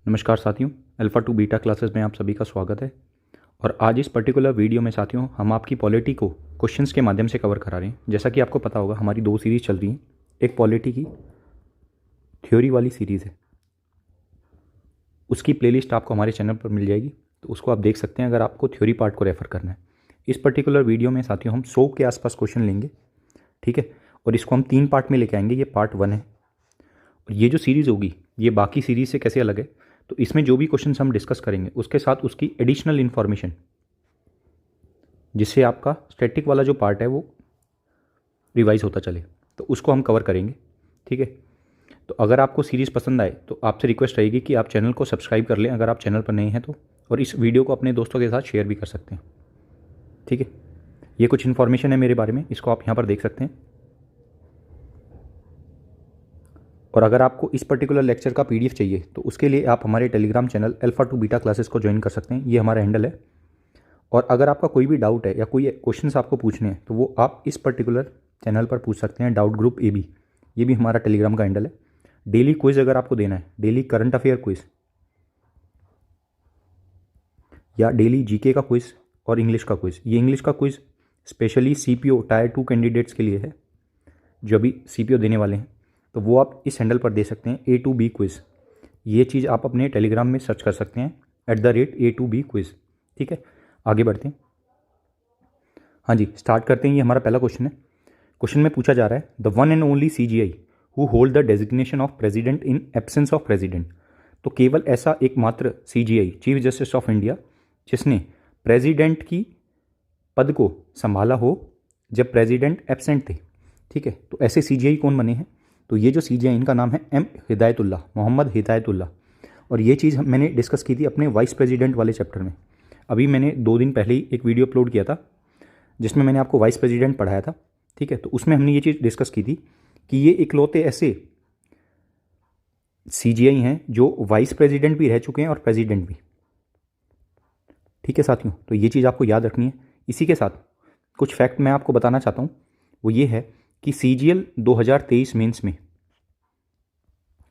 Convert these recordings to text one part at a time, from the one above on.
नमस्कार साथियों, alpha two beta classes में आप सभी का स्वागत है। और आज इस पर्टिकुलर वीडियो में साथियों हम आपकी पॉलिटी को क्वेश्चंस के माध्यम से कवर करा रहे हैं। जैसा कि आपको पता होगा हमारी दो सीरीज़ चल रही हैं। एक पॉलिटी की थ्योरी वाली सीरीज़ है, उसकी प्लेलिस्ट आपको हमारे चैनल पर मिल जाएगी, तो उसको आप देख सकते हैं अगर आपको थ्योरी पार्ट को रेफ़र करना है। इस पर्टिकुलर वीडियो में साथियों हम 100 के आसपास क्वेश्चन लेंगे, ठीक है। और इसको हम 3 पार्ट में लेके आएंगे। ये पार्ट 1 है और ये जो सीरीज़ होगी ये बाकी सीरीज़ से कैसे अलग है, तो इसमें जो भी क्वेश्चंस हम डिस्कस करेंगे उसके साथ उसकी एडिशनल इन्फॉर्मेशन, जिससे आपका स्टैटिक वाला जो पार्ट है वो रिवाइज होता चले, तो उसको हम कवर करेंगे, ठीक है। तो अगर आपको सीरीज़ पसंद आए तो आपसे रिक्वेस्ट रहेगी कि आप चैनल को सब्सक्राइब कर लें अगर आप चैनल पर नए हैं तो, और इस वीडियो को अपने दोस्तों के साथ शेयर भी कर सकते हैं, ठीक है। ये कुछ इन्फॉर्मेशन है मेरे बारे में, इसको आप यहाँ पर देख सकते हैं। और अगर आपको इस पर्टिकुलर लेक्चर का पीडीएफ चाहिए तो उसके लिए आप हमारे Telegram channel alpha two beta classes को ज्वाइन कर सकते हैं। ये हमारा हैंडल है। और अगर आपका कोई भी डाउट है या कोई क्वेश्चंस आपको पूछने हैं तो वो आप इस पर्टिकुलर चैनल पर पूछ सकते हैं। डाउट ग्रुप AB, ये भी हमारा टेलीग्राम का हैंडल है। डेली क्विज़ अगर आपको देना है, डेली करंट अफेयर क्विज़ या डेली जीके का क्विज़ और इंग्लिश का क्विज़, ये इंग्लिश का quiz specially CPO tyre 2 candidates के लिए है जो अभी CPO देने वाले हैं, तो वो आप इस हैंडल पर दे सकते हैं A to B क्विज़। ये चीज़ आप अपने टेलीग्राम में सर्च कर सकते हैं @A to B क्विज़, ठीक है। आगे बढ़ते हैं। हाँ जी, स्टार्ट करते हैं। ये हमारा पहला क्वेश्चन है। क्वेश्चन में पूछा जा रहा है the one and only CGI who hold the designation of president in absence of president. तो केवल ऐसा एकमात्र CGI chief justice of India जिसने प्रेसिडेंट की पद को संभाला हो जब प्रेसिडेंट एब्सेंट थे, ठीक है। तो ऐसे CGI कौन बने हैं, तो ये जो CGI इनका नाम है M हिदायतुल्लाह, मोहम्मद हिदायतुल्लाह। और ये चीज़ मैंने डिस्कस की थी अपने वाइस प्रेसिडेंट वाले चैप्टर में। अभी मैंने 2 दिन पहले ही एक वीडियो अपलोड किया था जिसमें मैंने आपको वाइस प्रेसिडेंट पढ़ाया था, ठीक है। तो उसमें हमने ये चीज़ डिस्कस की थी कि ये इकलौते ऐसे CGI हैं जो वाइस प्रेसिडेंट भी रह चुके हैं और प्रेसिडेंट भी, ठीक है साथियों। तो ये चीज़ आपको याद रखनी है। इसी के साथ कुछ फैक्ट मैं आपको बताना चाहता हूँ, वो ये है कि CGL 2023 मेंस में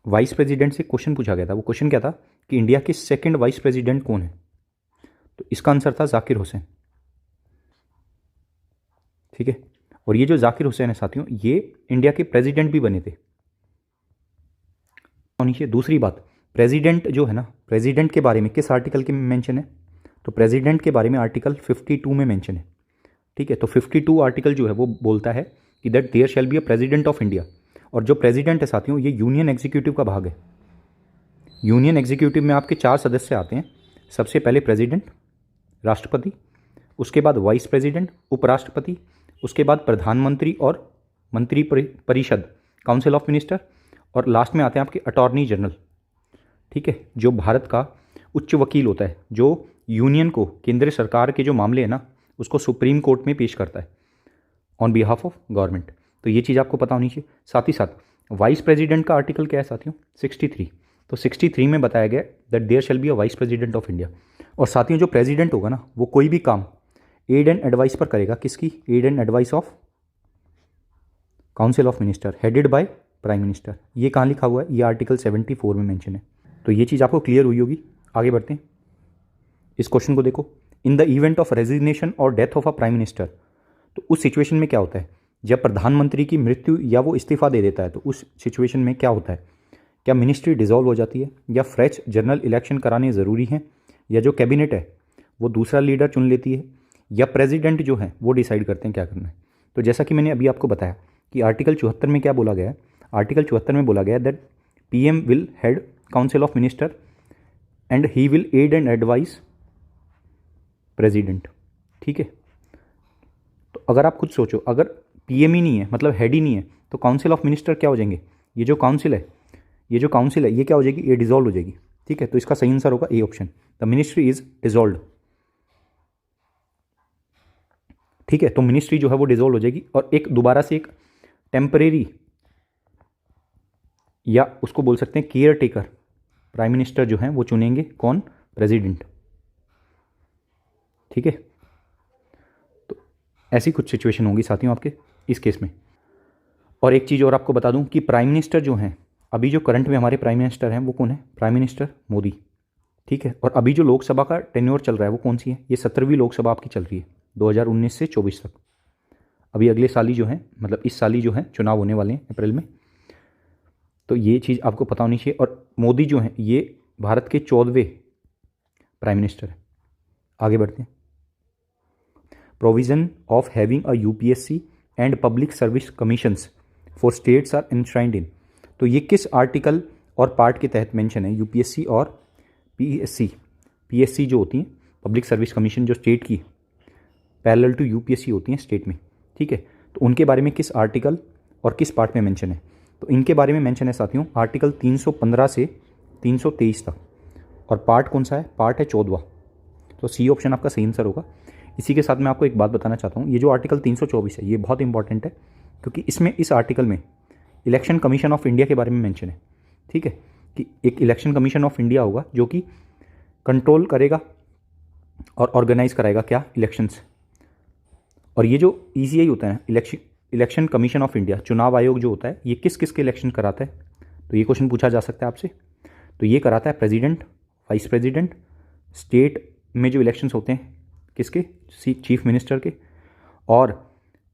वाइस प्रेसिडेंट से क्वेश्चन पूछा गया था। वो क्वेश्चन क्या था कि इंडिया के सेकंड वाइस प्रेसिडेंट कौन है, तो इसका आंसर था जाकिर हुसैन, ठीक है। और ये जो जाकिर हुसैन है साथियों, ये इंडिया के प्रेसिडेंट भी बने थे। और नीचे दूसरी बात, प्रेसिडेंट जो है ना, प्रेसिडेंट के बारे में किस आर्टिकल के में मेंशन है, तो प्रेसिडेंट के बारे में आर्टिकल 52 में मेंशन है, ठीक है। तो 52 आर्टिकल जो है वो बोलता है कि that there shall be a president of India. और जो प्रेसिडेंट है साथियों, ये यूनियन एग्जीक्यूटिव का भाग है। यूनियन एग्जीक्यूटिव में आपके 4 सदस्य आते हैं। सबसे पहले प्रेसिडेंट, राष्ट्रपति, उसके बाद वाइस प्रेसिडेंट, उपराष्ट्रपति, उसके बाद प्रधानमंत्री और मंत्री परिषद, काउंसिल ऑफ मिनिस्टर, और लास्ट में आते हैं आपके अटॉर्नी जनरल, ठीक है, जो भारत का उच्च वकील होता है, जो यूनियन को, केंद्र सरकार के जो मामले हैं ना उसको सुप्रीम कोर्ट में पेश करता है ऑन बिहाफ ऑफ गवर्नमेंट। तो ये चीज़ आपको पता होनी चाहिए। साथ ही साथ वाइस प्रेसिडेंट का आर्टिकल क्या है साथियों, 63। तो 63 में बताया गया that there shall be a vice president of India. और साथियों जो प्रेसिडेंट होगा ना वो कोई भी काम एड एंड एडवाइस पर करेगा। किसकी aid and advice of council of minister headed by prime minister. ये कहाँ लिखा हुआ है, ये आर्टिकल 74 में मेंशन है। तो ये चीज़ आपको क्लियर हुई होगी। आगे बढ़ते हैं। इस क्वेश्चन को देखो, in the event of resignation और death of a prime minister. तो उस सिचुएशन में क्या होता है, जब प्रधानमंत्री की मृत्यु या वो इस्तीफा दे देता है तो उस सिचुएशन में क्या होता है, क्या मिनिस्ट्री डिसॉल्व हो जाती है या फ्रेश जनरल इलेक्शन कराने ज़रूरी हैं, या जो कैबिनेट है वो दूसरा लीडर चुन लेती है, या प्रेसिडेंट जो है वो डिसाइड करते हैं क्या करना है। तो जैसा कि मैंने अभी आपको बताया कि आर्टिकल 74 में क्या बोला गया है, आर्टिकल 74 में बोला गया है that PM will head council of minister and he will aid and advice president, ठीक है। तो अगर आप खुद सोचो, अगर PM ही नहीं है, मतलब हेड ही नहीं है, तो काउंसिल ऑफ मिनिस्टर क्या हो जाएंगे, ये जो काउंसिल है, ये क्या हो जाएगी, ये डिसॉल्व हो जाएगी, ठीक है। तो इसका सही आंसर होगा A option, the ministry is dissolved, ठीक है। तो मिनिस्ट्री जो है वो डिसॉल्व हो जाएगी और एक दोबारा से एक टेम्परेरी, या उसको बोल सकते हैं केयर टेकर प्राइम मिनिस्टर जो है वो चुनेंगे, कौन, प्रेसिडेंट, ठीक है। तो ऐसी कुछ सिचुएशन होगी साथियों आपके इस केस में। और एक चीज़ और आपको बता दूं कि प्राइम मिनिस्टर जो हैं अभी जो करंट में हमारे प्राइम मिनिस्टर हैं वो कौन है? प्राइम मिनिस्टर मोदी, ठीक है। और अभी जो लोकसभा का टेन्योर चल रहा है वो कौन सी है? ये 17वीं लोकसभा आपकी चल रही है 2019 से 24 तक। अभी अगले साल ही जो है, मतलब इस साल ही जो है चुनाव होने वाले हैं अप्रैल में, तो ये चीज़ आपको पता होनी चाहिए। और मोदी जो हैं ये भारत के 14वें प्राइम मिनिस्टर है। आगे बढ़ते हैं। Provision of having a UPSC and public service commissions for states are enshrined in. तो ये किस आर्टिकल और पार्ट के तहत मेंशन है? यूपीएससी और पीएससी जो होती हैं पब्लिक सर्विस कमीशन, जो स्टेट की पैरेलल टू यूपीएससी होती हैं स्टेट में, ठीक है। तो उनके बारे में किस आर्टिकल और किस पार्ट में मेंशन है? तो इनके बारे में मेंशन है साथियों आर्टिकल 315 से 323 तक। और पार्ट कौन सा है? पार्ट है 14वां। तो सी ऑप्शन आपका सही आंसर होगा। इसी के साथ मैं आपको एक बात बताना चाहता हूँ, ये जो आर्टिकल 324 है ये बहुत इंपॉर्टेंट है, क्योंकि इसमें इस आर्टिकल में इलेक्शन कमीशन ऑफ इंडिया के बारे में मेंशन है, ठीक है। कि एक इलेक्शन कमीशन ऑफ इंडिया होगा जो कि कंट्रोल करेगा और ऑर्गेनाइज कराएगा क्या? इलेक्शंस। और ये जो ईसीआई होता है इलेक्शन कमीशन ऑफ इंडिया, चुनाव आयोग जो होता है, ये किस किस के इलेक्शन कराता है? तो ये क्वेश्चन पूछा जा सकता है आपसे। तो ये कराता है प्रेसिडेंट, वाइस प्रेसिडेंट, स्टेट में जो इलेक्शंस होते हैं किसके? चीफ मिनिस्टर के, और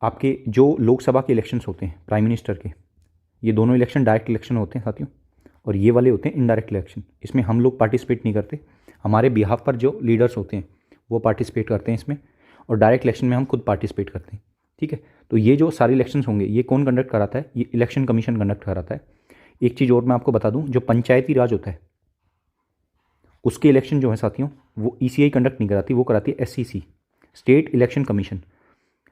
आपके जो लोकसभा के इलेक्शंस होते हैं प्राइम मिनिस्टर के। ये दोनों इलेक्शन डायरेक्ट इलेक्शन होते हैं साथियों, और ये वाले होते हैं इनडायरेक्ट इलेक्शन। इसमें हम लोग पार्टिसिपेट नहीं करते, हमारे बिहाफ पर जो लीडर्स होते हैं वो पार्टिसिपेट करते हैं इसमें, और डायरेक्ट इलेक्शन में हम खुद पार्टिसिपेट करते हैं, ठीक है। तो ये जो सारे इलेक्शंस होंगे ये कौन कंडक्ट कराता है? ये इलेक्शन कमीशन कंडक्ट कराता है। एक चीज़ और मैं आपको बता दूं, जो पंचायती राज होता है उसके इलेक्शन जो है साथियों वो ईसीआई कंडक्ट नहीं कराती, वो कराती है एससीसी, स्टेट इलेक्शन कमीशन,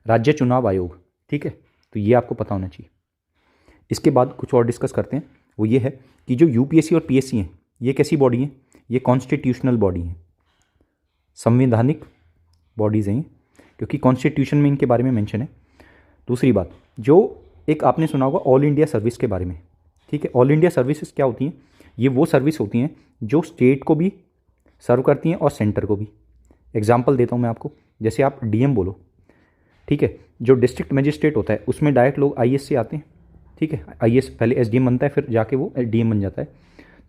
राज्य चुनाव आयोग, ठीक है। तो ये आपको पता होना चाहिए। इसके बाद कुछ और डिस्कस करते हैं, वो ये है कि जो यूपीएससी और पीएससी हैं ये कैसी बॉडी हैं? ये कॉन्स्टिट्यूशनल बॉडी हैं, संवैधानिक बॉडीज़ हैं, क्योंकि कॉन्स्टिट्यूशन में इनके बारे में मेंशन है। दूसरी बात, जो एक आपने सुना होगा ऑल इंडिया सर्विस के बारे में, ठीक है। ऑल इंडिया सर्विसेज क्या होती हैं? ये वो सर्विस होती हैं जो स्टेट को भी सर्व करती हैं और सेंटर को भी। एग्जाम्पल देता हूँ मैं आपको, जैसे आप डीएम बोलो, ठीक है। जो डिस्ट्रिक्ट मजिस्ट्रेट होता है उसमें डायरेक्ट लोग आईएएस से आते हैं, ठीक है। आईएएस पहले एसडीएम बनता है, फिर जाके वो डीएम बन जाता है।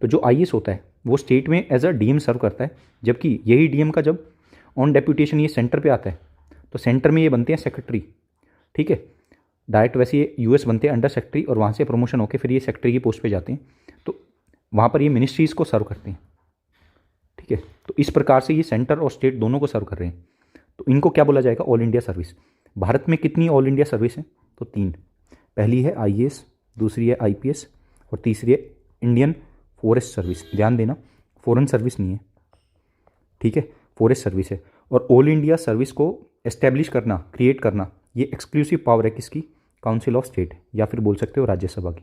तो जो आईएएस होता है वो स्टेट में एज अ डीएम सर्व करता है, जबकि यही डीएम का जब ऑन डेप्यूटेशन ये सेंटर पे आता है तो सेंटर में ये बनते हैं सेक्रेटरी, ठीक है। डायरेक्ट वैसे ये यूएस बनते हैं अंडर सेक्रेटरी, और वहाँ से प्रमोशन होकर फिर ये सेक्रेटरी की पोस्ट पे जाते हैं, तो वहाँ पर ये मिनिस्ट्रीज़ को सर्व करते हैं, ठीक है। तो इस प्रकार से ये सेंटर और स्टेट दोनों को सर्व कर रहे हैं। तो इनको क्या बोला जाएगा? All India service. भारत में कितनी ऑल इंडिया सर्विस है? तो 3। पहली है आईएएस, दूसरी है आईपीएस, और तीसरी है इंडियन फॉरेस्ट सर्विस। ध्यान देना, फॉरेन सर्विस नहीं है, ठीक है, फॉरेस्ट सर्विस है। और ऑल इंडिया सर्विस को एस्टेब्लिश करना, क्रिएट करना, ये एक्सक्लूसिव पावर है किसकी? काउंसिल ऑफ स्टेट, या फिर बोल सकते हो राज्यसभा की,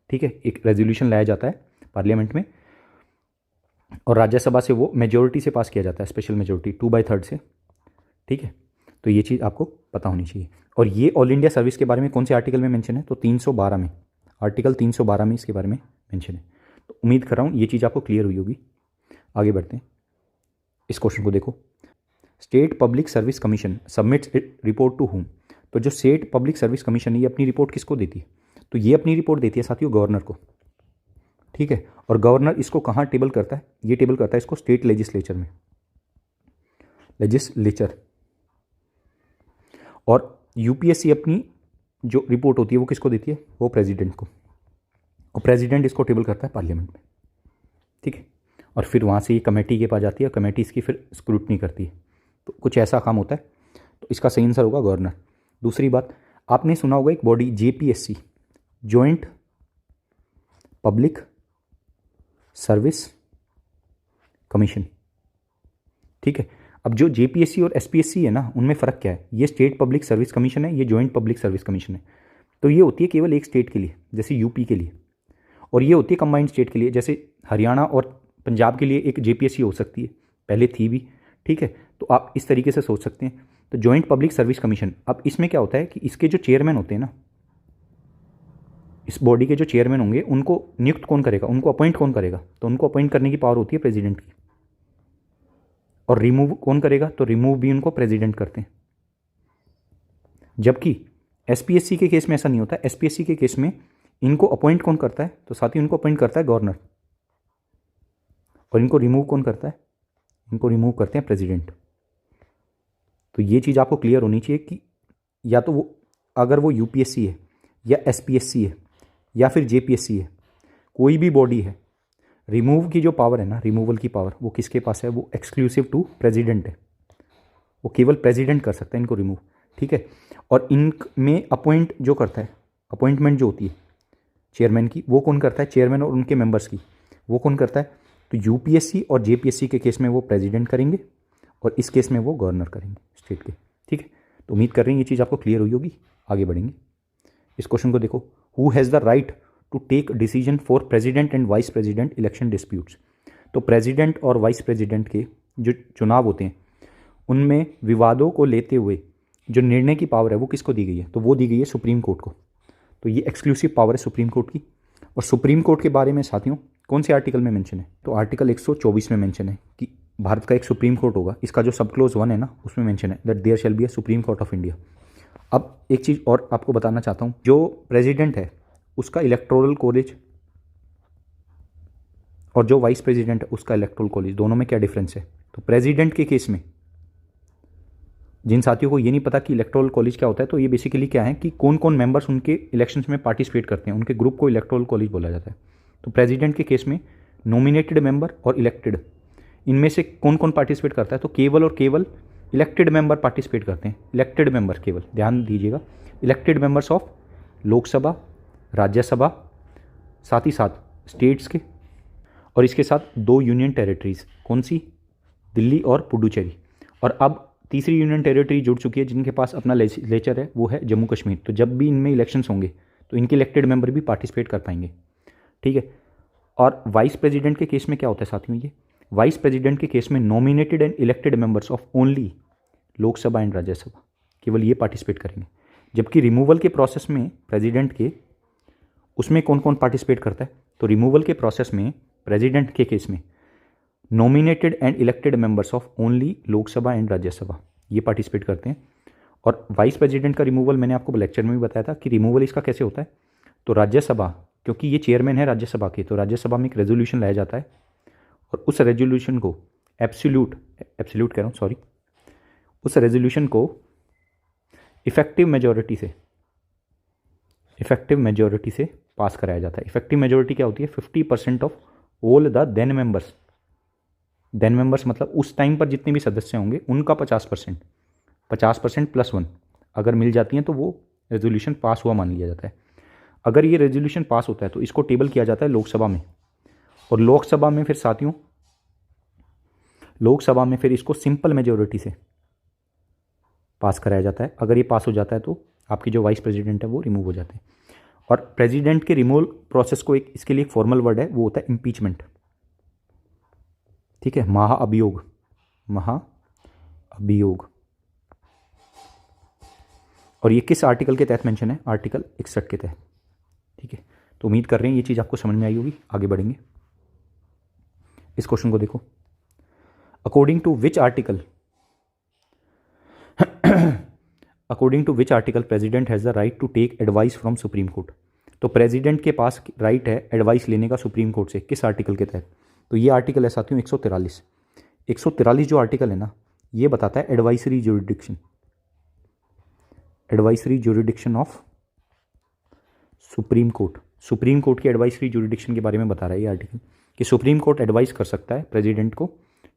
ठीक है। एक रेजोल्यूशन लाया जाता है पार्लियामेंट में, और राज्यसभा से वो मेजोरिटी से पास किया जाता है, स्पेशल मेजोरिटी 2/3 से, ठीक है। तो ये चीज़ आपको पता होनी चाहिए। और ये ऑल इंडिया सर्विस के बारे में कौन से आर्टिकल में मेंशन है? तो 312 में, आर्टिकल 312 में इसके बारे में मेंशन है। तो उम्मीद कर रहा हूँ ये चीज़ आपको क्लियर हुई होगी। आगे बढ़ते हैं, इस क्वेश्चन को देखो। State public service commission submits report to whom. तो जो स्टेट पब्लिक सर्विस कमीशन है ये अपनी रिपोर्ट किसको देती है? तो ये अपनी रिपोर्ट देती है साथियों गवर्नर को, ठीक है। और गवर्नर इसको कहाँ टेबल करता है? ये टेबल करता है इसको स्टेट लेजिस्लेचर में, लेजिस्लेचर। और यूपीएससी अपनी जो रिपोर्ट होती है वो किसको देती है? वो प्रेसिडेंट को, और प्रेसिडेंट इसको टेबल करता है पार्लियामेंट में, ठीक है। और फिर वहाँ से ये कमेटी के पास जाती है, कमेटी इसकी फिर स्क्रूटनी करती है। तो कुछ ऐसा काम होता है, तो इसका सही आंसर होगा गवर्नर। दूसरी बात, आपने सुना होगा एक body JPSC, joint public service commission, ठीक है। अब जो जेपीएससी और एसपीएससी है ना, उनमें फ़र्क क्या है? ये स्टेट पब्लिक सर्विस कमीशन है, ये जॉइंट पब्लिक सर्विस कमीशन है। तो ये होती है केवल एक स्टेट के लिए, जैसे यूपी के लिए, और ये होती है कंबाइंड स्टेट के लिए, जैसे हरियाणा और पंजाब के लिए एक जेपीएससी हो सकती है, पहले थी भी, ठीक है। तो आप इस तरीके से सोच सकते हैं। तो जॉइंट पब्लिक सर्विस कमीशन, अब इसमें क्या होता है कि इसके जो चेयरमैन होते हैं ना, इस बॉडी के जो चेयरमैन होंगे उनको नियुक्त कौन करेगा? उनको अपॉइंट कौन करेगा? तो उनको अपॉइंट करने की पावर होती है प्रेसिडेंट की। और रिमूव कौन करेगा? तो रिमूव भी उनको प्रेसिडेंट करते हैं। जबकि एसपीएससी के केस में ऐसा नहीं होता। एसपीएससी के केस में इनको अपॉइंट कौन करता है? तो साथियों इनको अपॉइंट करता है गवर्नर। और इनको रिमूव कौन करता है? इनको रिमूव करते हैं प्रेसिडेंट। तो ये चीज़ आपको क्लियर होनी चाहिए कि या तो वो, अगर वो यूपीएससी है या एसपीएससी है या फिर जेपीएससी है, कोई भी बॉडी है, रिमूव की जो पावर है ना, रिमूवल की पावर, वो किसके पास है? वो एक्सक्लूसिव टू प्रेसिडेंट है। वो केवल प्रेसिडेंट कर सकता है इनको रिमूव, ठीक है। और इनमें अपॉइंट जो करता है, अपॉइंटमेंट जो होती है चेयरमैन की, वो कौन करता है? चेयरमैन और उनके मेंबर्स की, वो कौन करता है? तो यूपीएससी और जेपीएससी के केस में वो प्रेसिडेंट करेंगे और इस केस में वो गवर्नर करेंगे स्टेट के, ठीक है। तो उम्मीद कर रहे हैं ये चीज़ आपको क्लियर हुई होगी। आगे बढ़ेंगे। इस क्वेश्चन को देखो, who has the right to take decision for president and vice president election disputes. तो प्रेसिडेंट और वाइस प्रेसिडेंट के जो चुनाव होते हैं उनमें विवादों को लेते हुए जो निर्णय की पावर है वो किसको दी गई है? तो वो दी गई है सुप्रीम कोर्ट को। तो ये एक्सक्लूसिव पावर है सुप्रीम कोर्ट की। और सुप्रीम कोर्ट के बारे में साथियों कौन से आर्टिकल में मेंशन है? तो आर्टिकल 124 में मेंशन है कि भारत का एक सुप्रीम कोर्ट होगा। इसका जो सब क्लोज 1 है ना, उसमें मेंशन है that there shall be a supreme court of India. अब एक चीज़ और आपको बताना चाहता हूँ, जो प्रेसिडेंट है उसका इलेक्टोरल कॉलेज और जो वाइस प्रेसिडेंट है उसका इलेक्टोरल कॉलेज, दोनों में क्या डिफरेंस है? तो प्रेसिडेंट के केस में, जिन साथियों को ये नहीं पता कि इलेक्टोरल कॉलेज क्या होता है, तो ये बेसिकली क्या है कि कौन कौन मेंबर्स उनके इलेक्शंस में पार्टिसिपेट करते हैं, उनके ग्रुप को इलेक्टोरल कॉलेज बोला जाता है। तो प्रेसिडेंट के केस में नॉमिनेटेड मेंबर और इलेक्टेड, इनमें से कौन कौन पार्टिसिपेट करता है? तो केवल और केवल इलेक्टेड मेंबर पार्टिसिपेट करते हैं। इलेक्टेड मेंबर केवल, ध्यान दीजिएगा, elected members of Lok Sabha, Rajya Sabha, साथ ही साथ स्टेट्स के, और इसके साथ 2 यूनियन टेरिटरीज, कौन सी? दिल्ली और पुडुचेरी। और अब तीसरी यूनियन टेरिटरी जुड़ चुकी है जिनके पास अपना लेजिस्लेचर है, वो है जम्मू कश्मीर। तो जब भी इनमें इलेक्शंस होंगे तो इनके इलेक्टेड मेंबर भी पार्टिसिपेट कर पाएंगे, ठीक है। और वाइस प्रेसिडेंट के केस में क्या होता है साथियों? ये वाइस प्रेसिडेंट के केस में nominated and elected members of only Lok Sabha and Rajya Sabha, केवल ये पार्टिसिपेट करेंगे। जबकि रिमूवल के प्रोसेस में प्रेसिडेंट के, उसमें कौन कौन पार्टिसिपेट करता है? तो रिमूवल के प्रोसेस में प्रेसिडेंट के केस में nominated and elected members of only Lok Sabha and Rajya Sabha ये पार्टिसिपेट करते हैं। और वाइस प्रेसिडेंट का रिमूवल मैंने आपको लेक्चर में भी बताया था कि रिमूवल इसका कैसे होता है। तो राज्यसभा, क्योंकि ये चेयरमैन है राज्यसभा के, तो राज्यसभा में एक रेजोल्यूशन लाया जाता है और उस रेजोल्यूशन को एब्सोल्यूट कह रहा हूँ सॉरी, उस रेजोल्यूशन को इफेक्टिव मेजॉरिटी से पास कराया जाता है। इफेक्टिव मेजॉरिटी क्या होती है? 50% of all the then members मतलब उस टाइम पर जितने भी सदस्य होंगे उनका 50% +1 अगर मिल जाती हैं तो वो रेजोल्यूशन पास हुआ मान लिया जाता है। अगर ये रेजोल्यूशन पास होता है तो इसको टेबल किया जाता है लोकसभा में, और लोकसभा में फिर साथियों, लोकसभा में फिर इसको सिंपल मेजॉरिटी से पास कराया जाता है। अगर ये पास हो जाता है तो आपकी जो वाइस प्रेसिडेंट है वो रिमूव हो जाते हैं। और प्रेसिडेंट के रिमूवल प्रोसेस को एक, इसके लिए एक फॉर्मल वर्ड है, वो होता है इम्पीचमेंट, ठीक है, महाअभियोग। और ये किस आर्टिकल के तहत मेंशन है? आर्टिकल 61 के तहत, ठीक है। तो उम्मीद कर रहे हैं ये चीज़ आपको समझ में आई होगी। आगे बढ़ेंगे। इस क्वेश्चन को देखो, according to which article president has the right to take advice from supreme court. तो प्रेसिडेंट के पास राइट है एडवाइस लेने का सुप्रीम कोर्ट से, किस आर्टिकल के तहत? तो ये आर्टिकल है साथियों 143 जो आर्टिकल है ना, ये बताता है advisory jurisdiction of supreme court की एडवाइसरी ज्यूरिडिक्शन के बारे में बता रहा है ये आर्टिकल, कि सुप्रीम कोर्ट एडवाइस कर सकता है प्रेसिडेंट को,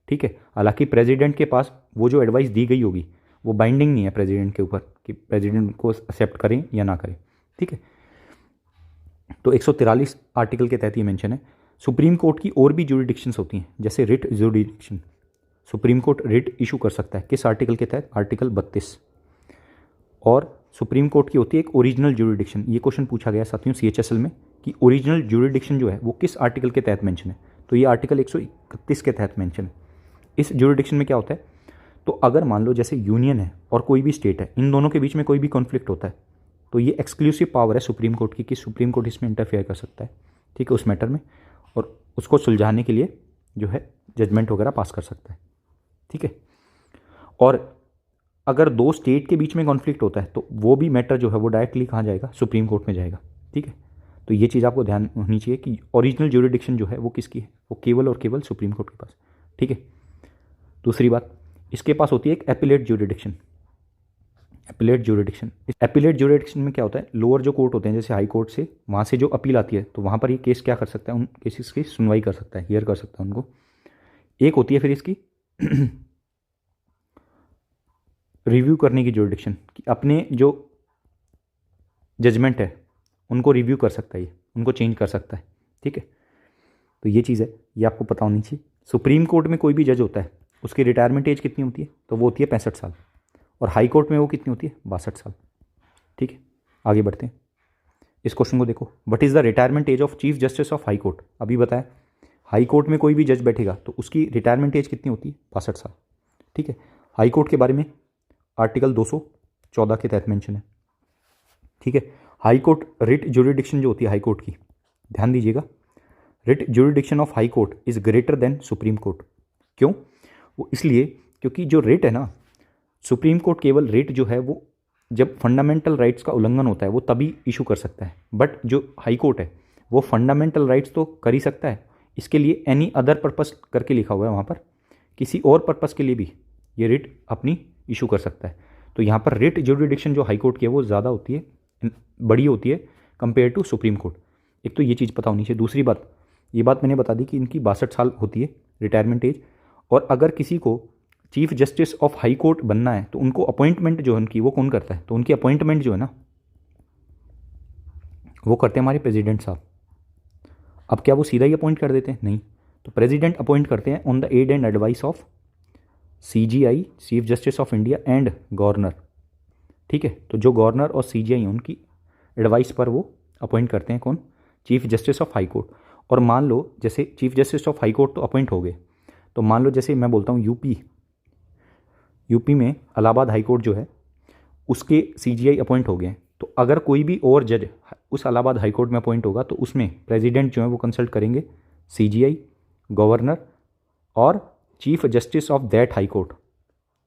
ठीक है। हालांकि प्रेसिडेंट के पास वो जो एडवाइस दी गई होगी वो बाइंडिंग नहीं है प्रेसिडेंट के ऊपर कि प्रेसिडेंट को एक्सेप्ट करें या ना करें, ठीक है। तो 143 आर्टिकल के तहत ये मेंशन है। सुप्रीम कोर्ट की और भी ज्यूरिडिक्शंस होती हैं, जैसे writ jurisdiction, supreme court writ issue कर सकता है, किस आर्टिकल के तहत? आर्टिकल 32। और सुप्रीम कोर्ट की होती है एक ओरिजिनल ज्यूरिडिक्शन। ये क्वेश्चन पूछा गया साथियों CHSL में कि ओरिजिनल ज्यूरिडिक्शन जो है वो किस आर्टिकल के तहत मेंशन है? तो ये आर्टिकल 131 के तहत मेंशन है। इस ज्यूरिडिक्शन में क्या होता है? तो अगर मान लो जैसे यूनियन है और कोई भी स्टेट है, इन दोनों के बीच में कोई भी कॉन्फ्लिक्ट होता है तो ये एक्सक्लूसिव पावर है सुप्रीम कोर्ट की कि सुप्रीम कोर्ट इसमें इंटरफेयर कर सकता है, ठीक है, उस मैटर में, और उसको सुलझाने के लिए जो है जजमेंट वगैरह पास कर सकता है, ठीक है। और अगर 2 स्टेट के बीच में कॉन्फ्लिक्ट होता है तो वो भी मैटर जो है वो डायरेक्टली कहाँ जाएगा? सुप्रीम कोर्ट में जाएगा, ठीक है। तो ये चीज़ आपको ध्यान होनी चाहिए कि ओरिजिनल ज्यूरिडिक्शन जो है वो किसकी है, वो केवल और केवल सुप्रीम कोर्ट के पास। ठीक है। दूसरी बात, इसके पास होती है एक एपिलेट ज्यूरिडिक्शन। एपिलेट ज्यूरिडिक्शन, इस एपिलेट ज्यूरिडिक्शन में क्या होता है, लोअर जो कोर्ट होते हैं जैसे हाई कोर्ट से, वहाँ से जो अपील आती है तो वहाँ पर ये केस क्या कर सकता है, उन केसेस की सुनवाई कर सकता है, हियर कर सकता है उनको। एक होती है फिर इसकी रिव्यू करने की ज्यूरिडिक्शन, कि अपने जो जजमेंट है उनको रिव्यू कर सकता है, ये उनको चेंज कर सकता है। ठीक है, तो ये चीज़ है, ये आपको पता होनी चाहिए। सुप्रीम कोर्ट में कोई भी जज होता है उसकी रिटायरमेंट एज कितनी होती है, तो वो होती है 65 साल, और हाई कोर्ट में वो कितनी होती है, 62 साल। ठीक है, आगे बढ़ते हैं। इस क्वेश्चन को देखो, what is the retirement age of chief justice of high court. अभी बताया हाई कोर्ट में कोई भी जज बैठेगा तो उसकी रिटायरमेंट एज कितनी होती है, 62 साल। ठीक है, हाई कोर्ट के बारे में आर्टिकल 214 के तहत मेंशन है। ठीक है, हाई कोर्ट रिट ज्यूरिडिक्शन जो होती है हाई कोर्ट की, ध्यान दीजिएगा, writ jurisdiction of high court is greater than supreme court. क्यों, वो इसलिए क्योंकि जो रिट है ना, सुप्रीम कोर्ट केवल रिट जो है वो जब फंडामेंटल राइट्स का उल्लंघन होता है वो तभी इशू कर सकता है, बट जो हाई कोर्ट है वो फंडामेंटल राइट्स तो कर ही सकता है, इसके लिए एनी अदर पर्पस करके लिखा हुआ है वहाँ पर, किसी और पर्पस के लिए भी ये रिट अपनी इशू कर सकता है। तो यहाँ पर रिट ज्यूरिडिक्शन जो हाई कोर्ट की है वो ज़्यादा होती है, बड़ी होती है कंपेयर टू सुप्रीम कोर्ट। एक तो ये चीज़ पता होनी चाहिए। दूसरी बात, ये बात मैंने बता दी कि इनकी 62 साल होती है रिटायरमेंट एज, और अगर किसी को chief justice of high court बनना है तो उनको अपॉइंटमेंट जो है उनकी, वो कौन करता है, तो उनकी अपॉइंटमेंट जो है ना वो करते हैं हमारे प्रेसिडेंट साहब। अब क्या वो सीधा ही अपॉइंट कर देते हैं, नहीं, तो प्रेसिडेंट अपॉइंट करते हैं on the aid and advice of CJI, chief justice of India and governor. ठीक है, तो जो गवर्नर और सीजीआई उनकी एडवाइस पर वो अपॉइंट करते हैं कौन, chief justice of high court. और मान लो जैसे chief justice of high court तो अपॉइंट हो गए, तो मान लो जैसे मैं बोलता हूँ यूपी में इलाहाबाद हाई कोर्ट जो है उसके सीजीआई अपॉइंट हो गए, तो अगर कोई भी और जज उस इलाहाबाद हाई कोर्ट में अपॉइंट होगा तो उसमें प्रेसिडेंट जो है वो कंसल्ट करेंगे सीजीआई, गवर्नर और chief justice of that high court.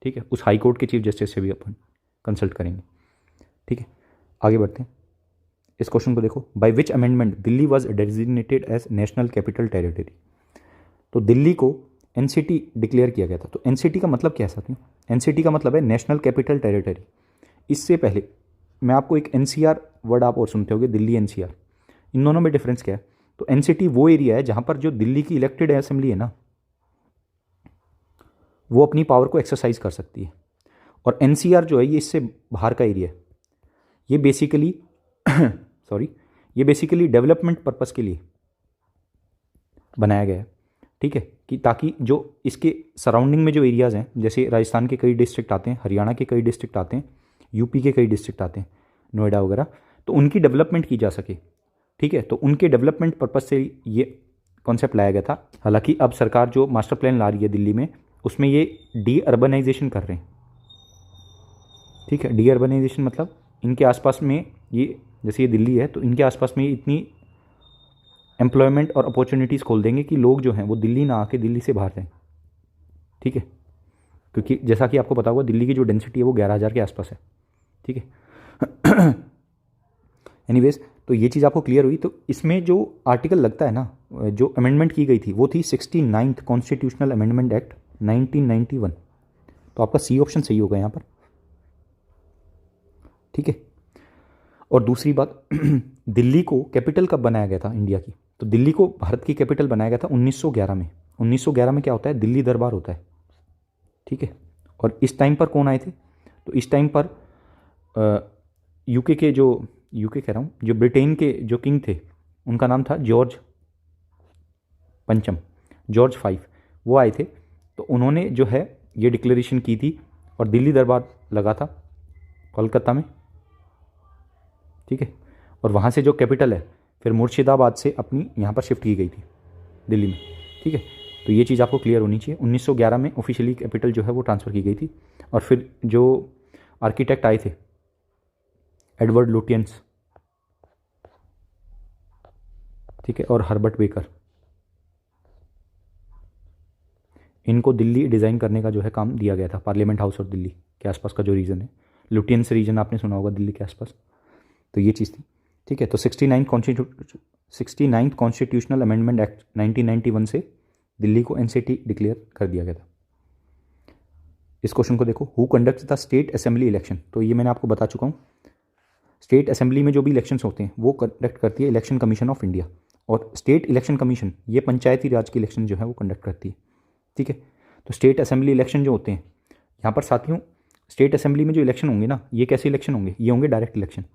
ठीक है, उस हाई कोर्ट के चीफ जस्टिस से भी अपन कंसल्ट करेंगे। ठीक है, आगे बढ़ते हैं। इस क्वेश्चन को देखो, by which amendment Delhi was designated as national capital territory. तो दिल्ली को एनसीटी डिक्लेयर किया गया था। तो एनसीटी का मतलब क्या है साथियों, एनसीटी का मतलब है नेशनल कैपिटल टेरिटरी। इससे पहले मैं आपको एक एनसीआर वर्ड आप और सुनते होगे, दिल्ली एनसीआर, इन दोनों में डिफरेंस क्या है, तो एनसीटी वो एरिया है जहाँ पर जो दिल्ली की इलेक्टेड असेंबली है ना वो अपनी पावर को एक्सरसाइज कर सकती है, और एनसीआर जो है ये इससे बाहर का एरिया है। ये बेसिकली ये बेसिकली डेवलपमेंट पर्पस के लिए बनाया गया है। ठीक है, कि ताकि जो इसके सराउंडिंग में जो एरियाज़ हैं, जैसे राजस्थान के कई डिस्ट्रिक्ट आते हैं, हरियाणा के कई डिस्ट्रिक्ट आते हैं, यूपी के कई डिस्ट्रिक्ट आते हैं, नोएडा वगैरह, तो उनकी डेवलपमेंट की जा सके। ठीक है, तो उनके डेवलपमेंट पर्पस से ये कॉन्सेप्ट लाया गया था। हालांकि अब सरकार जो मास्टर प्लान ला रही है दिल्ली में, उसमें ये डी अर्बनाइजेशन कर रहे हैं। ठीक है, डी अर्बनाइजेशन मतलब इनके आसपास में ये, जैसे ये दिल्ली है तो इनके आसपास में इतनी एम्प्लॉयमेंट और अपॉर्चुनिटीज़ खोल देंगे कि लोग जो हैं वो दिल्ली ना आके दिल्ली से बाहर जाएं। ठीक है, क्योंकि जैसा कि आपको पता होगा दिल्ली की जो डेंसिटी है वो 11,000 के आसपास है। ठीक है, एनीवेज, तो ये चीज़ आपको क्लियर हुई। तो इसमें जो आर्टिकल लगता है ना, जो अमेंडमेंट की गई थी वो थी 69th कॉन्स्टिट्यूशनल अमेंडमेंट एक्ट 1991। तो आपका सी ऑप्शन सही होगा यहाँ पर। ठीक है, और दूसरी बात दिल्ली को कैपिटल कब बनाया गया था इंडिया की, तो दिल्ली को भारत की कैपिटल बनाया गया था 1911 में। 1911 में क्या होता है, दिल्ली दरबार होता है। ठीक है, और इस टाइम पर कौन आए थे, तो इस टाइम पर यूके के जो, यूके कह रहा हूँ, जो ब्रिटेन के जो किंग थे उनका नाम था जॉर्ज पंचम, जॉर्ज 5, वो आए थे। तो उन्होंने जो है ये डिक्लेरेशन की थी और दिल्ली दरबार लगा था कोलकाता में। ठीक है, और वहाँ से जो कैपिटल है फिर मुर्शिदाबाद से अपनी यहाँ पर शिफ्ट की गई थी दिल्ली में। ठीक है, तो ये चीज़ आपको क्लियर होनी चाहिए। 1911 में ऑफिशियली कैपिटल जो है वो ट्रांसफ़र की गई थी, और फिर जो आर्किटेक्ट आए थे एडवर्ड लुटियंस, ठीक है, और हर्बर्ट बेकर, इनको दिल्ली डिज़ाइन करने का जो है काम दिया गया था, पार्लियामेंट हाउस और दिल्ली के आसपास का जो रीजन है, लुटियंस रीजन आपने सुना होगा दिल्ली के आसपास। तो ये चीज़ थी। ठीक है, तो 69th कॉन्स्टिट्यूशनल अमेंडमेंट एक्ट 1991 से दिल्ली को एनसीटी डिक्लेयर कर दिया गया था। इस क्वेश्चन को देखो, who conducts the state assembly election, तो ये मैंने आपको बता चुका हूँ। स्टेट असेंबली में जो भी इलेक्शंस होते हैं वो कंडक्ट करती है इलेक्शन कमीशन ऑफ इंडिया, और स्टेट इलेक्शन कमीशन ये पंचायती राज के इलेक्शन जो है वो कंडक्ट करती है। ठीक है, तो स्टेट असेंबली इलेक्शन जो होते हैं यहाँ पर साथियों, स्टेट असेंबली में जो इलेक्शन होंगे ना, ये कैसे इलेक्शन होंगे, ये होंगे डायरेक्ट इलेक्शन।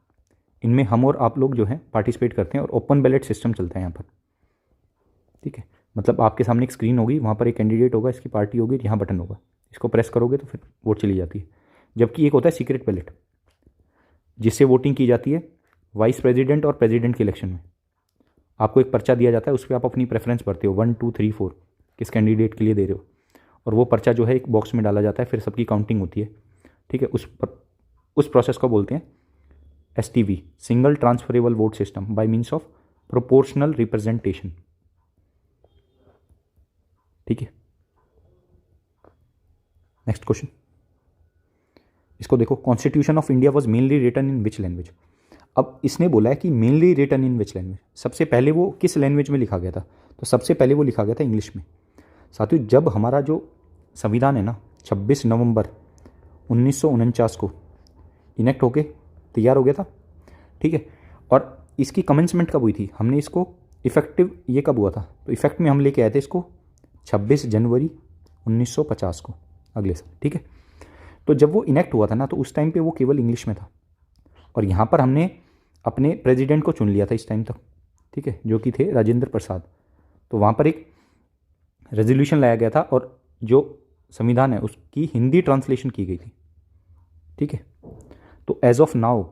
इनमें हम और आप लोग जो है पार्टिसिपेट करते हैं और ओपन बैलेट सिस्टम चलता है यहाँ पर। ठीक है, मतलब आपके सामने एक स्क्रीन होगी, वहाँ पर एक कैंडिडेट होगा, इसकी पार्टी होगी, यहाँ बटन होगा, इसको प्रेस करोगे तो फिर वोट चली जाती है। जबकि एक होता है सीक्रेट बैलेट, जिससे वोटिंग की जाती है वाइस प्रेसिडेंट और प्रेसिडेंट के इलेक्शन में। आपको एक पर्चा दिया जाता है, उस पर आप अपनी प्रेफरेंस भरते हो, 1 2 3 4 किस कैंडिडेट के लिए दे रहे हो, और वो पर्चा जो है एक बॉक्स में डाला जाता है, फिर सबकी काउंटिंग होती है। ठीक है, उस प्रोसेस को बोलते हैं STV, single transferable vote system by means of proportional representation. ठीक है, नेक्स्ट क्वेश्चन, इसको देखो, constitution of India was mainly written in which language. अब इसने बोला है कि mainly written in which language, सबसे पहले वो किस लैंग्वेज में लिखा गया था, तो सबसे पहले वो लिखा गया था इंग्लिश में। साथियों, जब हमारा जो संविधान है ना 26 नवंबर 1949 को इनेक्ट होके तैयार हो गया था। ठीक है, और इसकी कमेंसमेंट कब हुई थी, हमने इसको इफेक्टिव ये कब हुआ था, तो इफेक्ट में हम लेके आए थे इसको 26 जनवरी 1950 को, अगले साल। ठीक है, तो जब वो इनेक्ट हुआ था ना, तो उस टाइम पे वो केवल इंग्लिश में था, और यहाँ पर हमने अपने प्रेसिडेंट को चुन लिया था इस टाइम तक। ठीक है, जो कि थे राजेंद्र प्रसाद। तो वहाँ पर एक रेजोल्यूशन लाया गया था, और जो संविधान है उसकी हिंदी ट्रांसलेशन की गई थी। ठीक है, तो एज ऑफ नाउ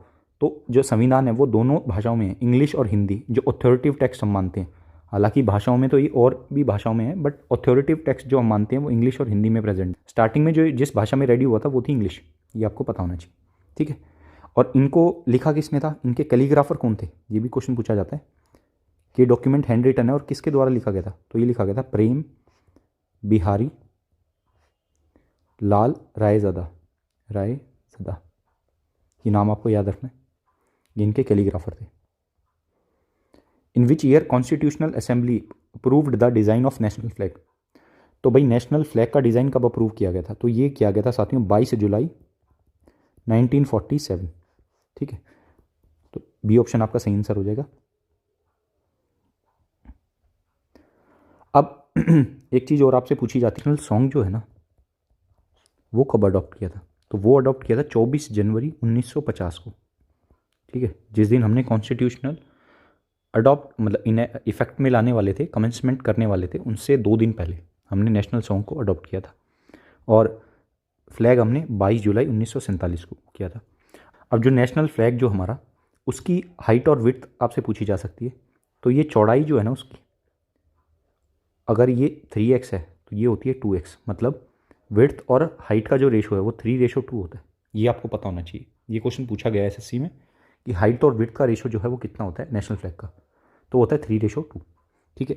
तो जो संविधान है वो दोनों भाषाओं में है, इंग्लिश और हिंदी, जो ऑथोरिटिव टेक्स्ट हम मानते हैं। हालांकि भाषाओं में तो ये और भी भाषाओं में है, बट ऑथोरिटिव टेक्स्ट जो हम मानते हैं वो इंग्लिश और हिंदी में प्रेजेंट। स्टार्टिंग में जो जिस भाषा में रेडी हुआ था वो थी इंग्लिश, ये आपको पता होना चाहिए। ठीक है, और इनको लिखा किसने था, इनके कैलीग्राफर कौन थे, ये भी क्वेश्चन पूछा जाता है कि डॉक्यूमेंट हैंड रिटन है और किसके द्वारा लिखा गया था, तो ये लिखा गया था प्रेम बिहारी लाल रायज़दा। ये नाम आपको याद रखना है, ये इनके कैलीग्राफर थे। In which year constitutional assembly approved the design of national flag, तो भाई नेशनल फ्लैग का डिज़ाइन कब अप्रूव किया गया था, तो ये किया गया था साथियों 22 जुलाई 1947। ठीक है, तो बी ऑप्शन आपका सही आंसर हो जाएगा। अब एक चीज़ और आपसे पूछी जाती है, सॉन्ग जो है ना वो कब अडॉप्ट किया था, तो वो अडॉप्ट किया था 24 जनवरी 1950 को। ठीक है, जिस दिन हमने कॉन्स्टिट्यूशनल अडॉप्ट मतलब इन्हें इफेक्ट में लाने वाले थे, कमेंसमेंट करने वाले थे, उनसे 2 दिन पहले हमने नेशनल सॉन्ग को अडॉप्ट किया था, और फ्लैग हमने 22 जुलाई 1947 को किया था। अब जो नेशनल फ्लैग जो हमारा, उसकी हाइट और विड्थ आपसे पूछी जा सकती है, तो ये चौड़ाई जो है ना उसकी, अगर ये 3x है तो ये होती है 2x, मतलब विड्थ और हाइट का जो रेशो है वो 3:2 होता है। ये आपको पता होना चाहिए, ये क्वेश्चन पूछा गया है SSC में कि हाइट और विड्थ का रेशो जो है वो कितना होता है नेशनल फ्लैग का, तो होता है 3:2। ठीक है,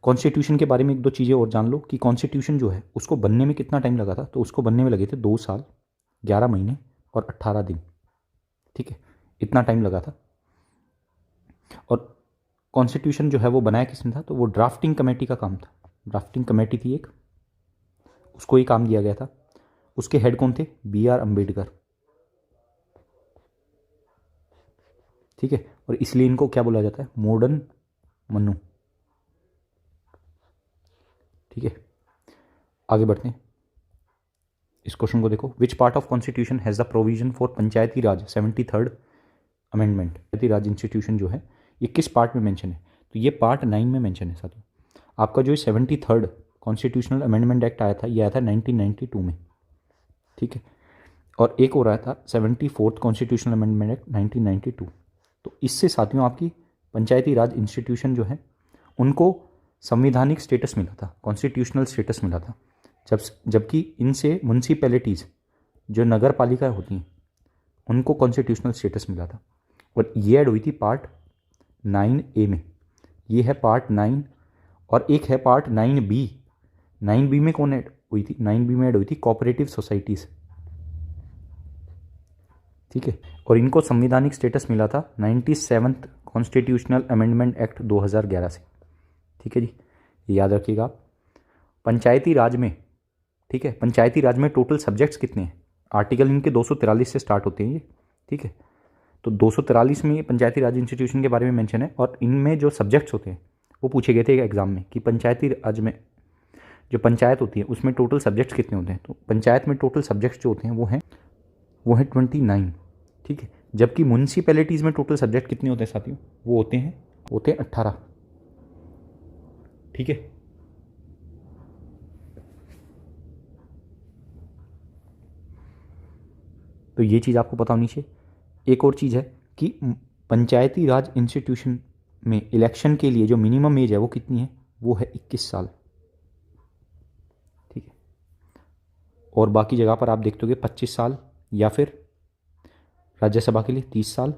कॉन्स्टिट्यूशन के बारे में 1-2 चीज़ें और जान लो कि कॉन्स्टिट्यूशन जो है उसको बनने में कितना टाइम लगा था, तो उसको बनने में लगे थे 2 साल 11 महीने और 18 दिन। ठीक है, इतना टाइम लगा था। और कॉन्स्टिट्यूशन जो है वो बनाया किसने था, तो वो ड्राफ्टिंग कमेटी का काम था। ड्राफ्टिंग कमेटी थी एक, उसको ही काम दिया गया था। उसके हेड कौन थे, BR अम्बेडकर। ठीक है, और इसलिए इनको क्या बोला जाता है, मॉडर्न मनु। ठीक है, आगे बढ़ते हैं। इस क्वेश्चन को देखो, which part of constitution has the provision for Panchayati Raj 73rd amendment. Panchayati Raj institution जो है ये किस पार्ट में मेंशन है, तो ये पार्ट 9 में मेंशन है साथियों। आपका जो 73rd कॉन्स्टिट्यूशनल अमेंडमेंट एक्ट आया था, ये आया था 1992 में। ठीक है, और एक हो रहा था 74th कॉन्स्टिट्यूशनल अमेंडमेंट एक्ट 1992। तो इससे साथियों आपकी पंचायती राज इंस्टीट्यूशन जो है उनको संवैधानिक स्टेटस मिला था, कॉन्स्टिट्यूशनल स्टेटस मिला था, जबकि इनसे म्यूनसिपैलिटीज़ जो नगर पालिका होती हैं उनको कॉन्स्टिट्यूशनल स्टेटस मिला था। और ये ऐड हुई थी पार्ट 9A में, ये है पार्ट 9, और एक है पार्ट 9B। 9B में कौन ऐड हुई थी, 9B में ऐड हुई थी कोऑपरेटिव सोसाइटीज़। ठीक है। और इनको संवैधानिक स्टेटस मिला था 97th कॉन्स्टिट्यूशनल अमेंडमेंट एक्ट 2011 से। ठीक है जी, ये याद रखिएगा आप। पंचायती राज में, ठीक है, पंचायती राज में टोटल सब्जेक्ट्स कितने हैं? आर्टिकल इनके 243 से स्टार्ट होते हैं ये। ठीक है, तो 243 में ये पंचायती राज इंस्टीट्यूशन के बारे में मेंशन है। और इनमें जो सब्जेक्ट्स होते हैं वो पूछे गए थे एग्जाम में कि पंचायती राज में जो पंचायत होती है उसमें टोटल सब्जेक्ट्स कितने होते हैं। तो पंचायत में टोटल सब्जेक्ट्स जो होते हैं वो हैं 29। ठीक है, जबकि म्यूनसिपैलिटीज़ में टोटल सब्जेक्ट कितने होते हैं साथियों? वो होते हैं 18। ठीक है, तो ये चीज़ आपको पता होनी चाहिए। एक और चीज़ है कि पंचायती राज इंस्टीट्यूशन में इलेक्शन के लिए जो मिनिमम एज है वो कितनी है? वो है 21 साल। ठीक है, और बाकी जगह पर आप देखते होगे 25 साल, या फिर राज्यसभा के लिए 30 साल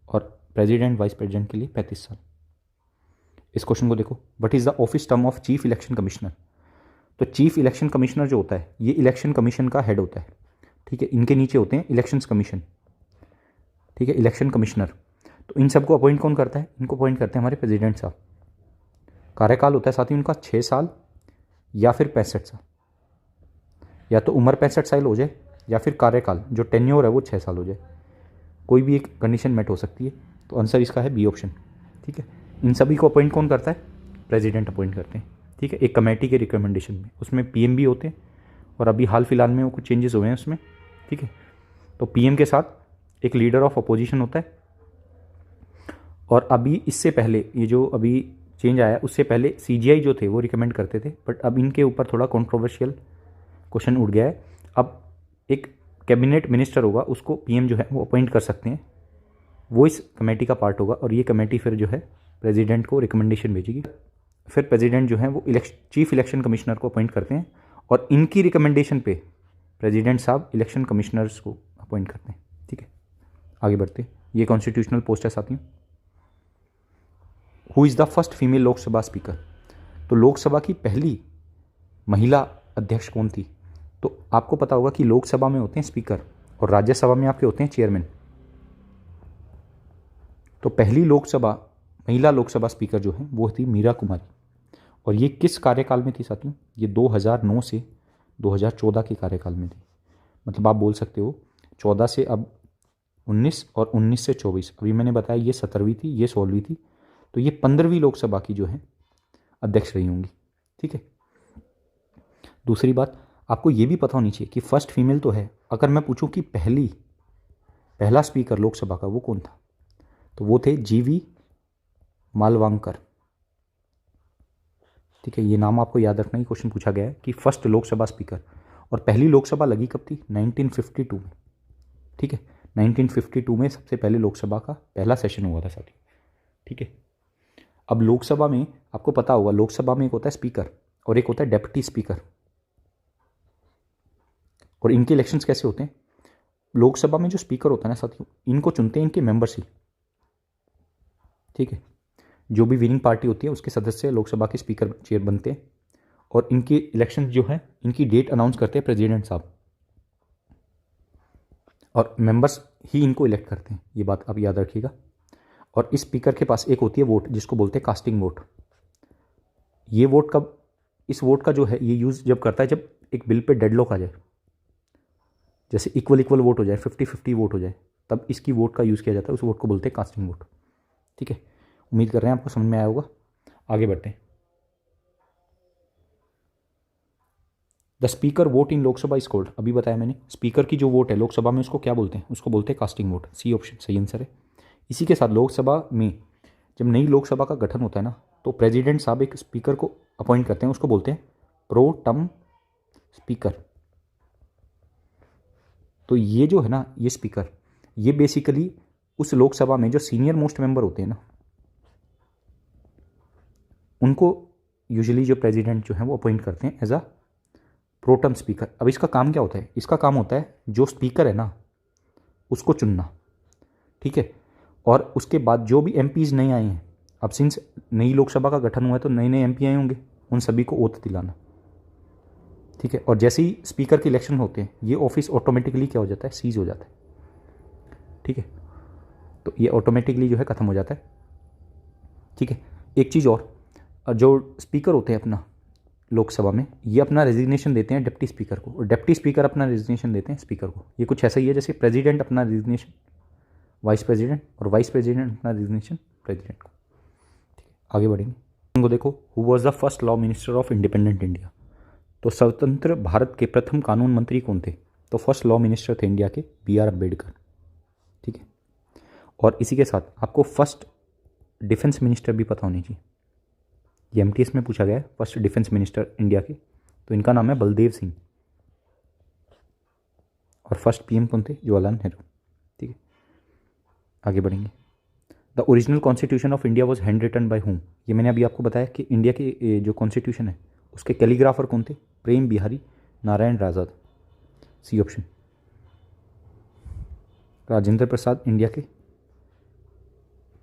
और प्रेसिडेंट वाइस प्रेसिडेंट के लिए 35 साल। इस क्वेश्चन को देखो, what is the office term of chief election commissioner? तो चीफ इलेक्शन कमिश्नर जो होता है ये इलेक्शन कमीशन का हेड होता है। ठीक है, इनके नीचे होते हैं इलेक्शंस कमीशन। ठीक है, इलेक्शन कमिश्नर। तो इन सबको अपॉइंट कौन करता है? इनको अपॉइंट करते हैं हमारे प्रेसिडेंट साहब। कार्यकाल होता है साथ ही उनका 6 साल या फिर 65 साल। या तो उम्र 65 साल हो जाए या फिर कार्यकाल जो टेन्योर है वो 6 साल हो जाए। कोई भी एक कंडीशन मेट हो सकती है। तो आंसर इसका है बी ऑप्शन। ठीक है, इन सभी को अपॉइंट कौन करता है? प्रेसिडेंट अपॉइंट करते हैं। ठीक है, एक कमेटी के रिकमेंडेशन में, उसमें पीएम भी होते हैं और अभी हाल फिलहाल में वो कुछ चेंजेस हुए हैं उसमें। ठीक है, तो पीएम के साथ एक लीडर ऑफ अपोजिशन होता है। और अभी इससे पहले ये जो अभी चेंज आया उससे पहले सीजीआई जो थे वो रिकमेंड करते थे, बट अब इनके ऊपर थोड़ा कंट्रोवर्शियल क्वेश्चन उठ गया है। अब एक कैबिनेट मिनिस्टर होगा, उसको पीएम जो है वो अपॉइंट कर सकते हैं, वो इस कमेटी का पार्ट होगा और ये कमेटी फिर जो है प्रेसिडेंट को रिकमेंडेशन भेजेगी। फिर प्रेसिडेंट जो है वो चीफ इलेक्शन कमिश्नर को अपॉइंट करते हैं और इनकी रिकमेंडेशन पे प्रेसिडेंट साहब इलेक्शन कमिश्नर्स को अपॉइंट करते हैं। ठीक है, आगे बढ़ते हैं। ये कॉन्स्टिट्यूशनल पोस्ट है साथियों। Who is the first female Lok Sabha speaker? तो लोकसभा की पहली महिला अध्यक्ष कौन थी? तो आपको पता होगा कि लोकसभा में होते हैं स्पीकर और राज्यसभा में आपके होते हैं चेयरमैन। तो पहली महिला लोकसभा स्पीकर जो है वो थी मीरा कुमारी। और ये किस कार्यकाल में थी साथियों? ये 2009 से 2014 के कार्यकाल में थी। मतलब आप बोल सकते हो 14 से अब 19 और 19 से 24। अभी मैंने बताया ये 17वीं थी, ये 16वीं थी, तो ये 15वीं लोकसभा की जो है अध्यक्ष रही होंगी। ठीक है, दूसरी बात आपको ये भी पता होनी चाहिए कि फर्स्ट फीमेल तो है, अगर मैं पूछूं कि पहला स्पीकर लोकसभा का वो कौन था, तो वो थे जीवी मालवांकर। ठीक है, ये नाम आपको याद रखना ही क्वेश्चन पूछा गया है कि फर्स्ट लोकसभा स्पीकर। और पहली लोकसभा लगी कब थी? 1952 में। ठीक है, 1952 में सबसे पहले लोकसभा का पहला सेशन हुआ था साथी। ठीक है, अब लोकसभा में आपको पता होगा, लोकसभा में एक होता है स्पीकर और एक होता है डेप्यूटी स्पीकर। और इनके इलेक्शंस कैसे होते हैं? लोकसभा में जो स्पीकर होता है ना साथियों, इनको चुनते हैं इनके मेंबर्स ही। ठीक है, जो भी विनिंग पार्टी होती है उसके सदस्य लोकसभा के स्पीकर चेयर बनते हैं और इनकी इलेक्शन जो है इनकी डेट अनाउंस करते हैं प्रेसिडेंट साहब और मेंबर्स ही इनको इलेक्ट करते हैं। ये बात आप याद रखिएगा। और इस स्पीकर के पास एक होती है वोट जिसको बोलते हैं कास्टिंग वोट। ये वोट कब, इस वोट का जो है ये यूज़ जब करता है जब एक बिल पे डेडलॉक आ जाए, जैसे इक्वल वोट हो जाए, 50-50 वोट हो जाए, तब इसकी वोट का यूज़ किया जाता है। उस वोट को बोलते हैं कास्टिंग वोट। ठीक है, उम्मीद कर रहे हैं आपको समझ में आया होगा। आगे बढ़ते हैं। The speaker vote in Lok Sabha is called, अभी बताया मैंने, स्पीकर की जो वोट है लोकसभा में उसको क्या बोलते हैं? उसको बोलते हैं कास्टिंग वोट। सी ऑप्शन सही आंसर है। इसी के साथ लोकसभा में जब नई लोकसभा का गठन होता है ना, तो प्रेसिडेंट साहब एक स्पीकर को अपॉइंट करते हैं, उसको बोलते हैं प्रो टर्म स्पीकर। तो ये जो है ना, ये स्पीकर, ये बेसिकली उस लोकसभा में जो सीनियर मोस्ट मेंबर होते हैं ना, उनको यूजुअली जो प्रेसिडेंट जो है वो अपॉइंट करते हैं एज अ प्रोटम स्पीकर। अब इसका काम क्या होता है? इसका काम होता है जो स्पीकर है ना उसको चुनना। ठीक है, और उसके बाद जो भी एमपीज नए आए हैं, अब सिंस नई लोकसभा का गठन हुआ है तो नए नए एमपी आए होंगे, उन सभी को ओथ दिलाना। ठीक है, और जैसे ही स्पीकर के इलेक्शन होते हैं ये ऑफिस ऑटोमेटिकली क्या हो जाता है? सीज हो जाता है। ठीक है, तो ये ऑटोमेटिकली जो है ख़त्म हो जाता है। ठीक है, एक चीज़ और, जो स्पीकर होते हैं अपना लोकसभा में, ये अपना रेजिग्नेशन देते हैं डिप्टी स्पीकर को, और डिप्टी स्पीकर अपना रेजिग्नेशन देते हैं स्पीकर को। ये कुछ ऐसा ही है जैसे प्रेसिडेंट अपना रेजिग्नेशन वाइस प्रेसिडेंट, और वाइस प्रेसिडेंट अपना रेजिग्नेशन प्रेसिडेंट को। ठीक है, आगे बढ़ेंगे। उनको देखो, who was the first law minister of independent India. तो स्वतंत्र भारत के प्रथम कानून मंत्री कौन थे? तो फर्स्ट लॉ मिनिस्टर थे इंडिया के B.R. अम्बेडकर। ठीक है, और इसी के साथ आपको फर्स्ट डिफेंस मिनिस्टर भी पता होनी चाहिए। ये MTS में पूछा गया है, फर्स्ट डिफेंस मिनिस्टर इंडिया के, तो इनका नाम है बलदेव सिंह। और फर्स्ट PM कौन थे? जवाहरलाल नेहरू। ठीक है, आगे बढ़ेंगे। The original constitution of India was hand written by whom. ये मैंने अभी आपको बताया कि इंडिया की जो कॉन्स्टिट्यूशन है उसके कैलीग्राफर कौन थे? Prem Bihari Narayan Azad. C option. Rajendra Prasad India के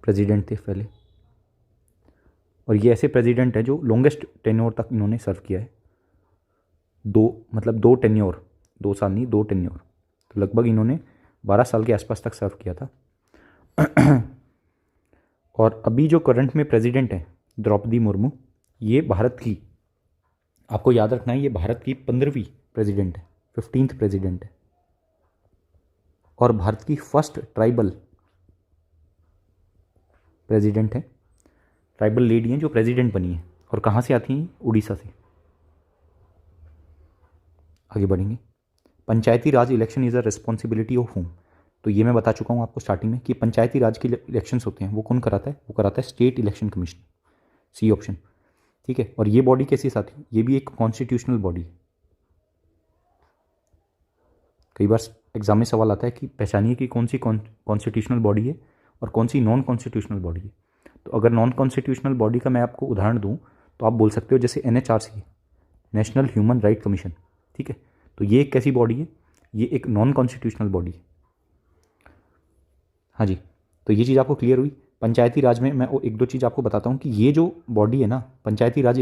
प्रेसिडेंट थे पहले, और ये ऐसे प्रेसिडेंट हैं जो लॉन्गेस्ट टेन्योर तक इन्होंने सर्व किया है। दो टेन्योर, 2 साल नहीं, 2 टेन्योर, तो लगभग इन्होंने 12 साल के आसपास तक सर्व किया था। और अभी जो करंट में प्रेसिडेंट है द्रौपदी मुर्मू, ये भारत की, आपको याद रखना है, ये भारत की 15वीं प्रेसिडेंट है, 15th प्रेसिडेंट है, और भारत की फर्स्ट ट्राइबल प्रेसिडेंट है। ट्राइबल लेडी हैं जो प्रेसिडेंट बनी है, और कहाँ से आती हैं? उड़ीसा से। आगे बढ़ेंगे। Panchayati raj election is a responsibility of home. तो ये मैं बता चुका हूँ आपको स्टार्टिंग में कि पंचायती राज के इलेक्शंस होते हैं वो कौन कराता है? वो कराता है state election commission. C option. ठीक है, और ये बॉडी कैसी साथी? ये भी एक कॉन्स्टिट्यूशनल बॉडी है। कई बार एग्जाम में सवाल आता है कि पहचानिए कि कौन सी कॉन्स्टिट्यूशनल बॉडी है और कौन सी नॉन कॉन्स्टिट्यूशनल बॉडी है। तो अगर नॉन कॉन्स्टिट्यूशनल बॉडी का मैं आपको उदाहरण दूं तो आप बोल सकते हो जैसे NHRC, national human right commission. ठीक है, तो ये एक कैसी बॉडी है? ये एक नॉन कॉन्स्टिट्यूशनल बॉडी है। हाँ जी, तो ये चीज़ आपको क्लियर हुई। पंचायती राज में मैं एक दो चीज़ आपको बताता हूँ कि ये जो बॉडी है ना, पंचायती राज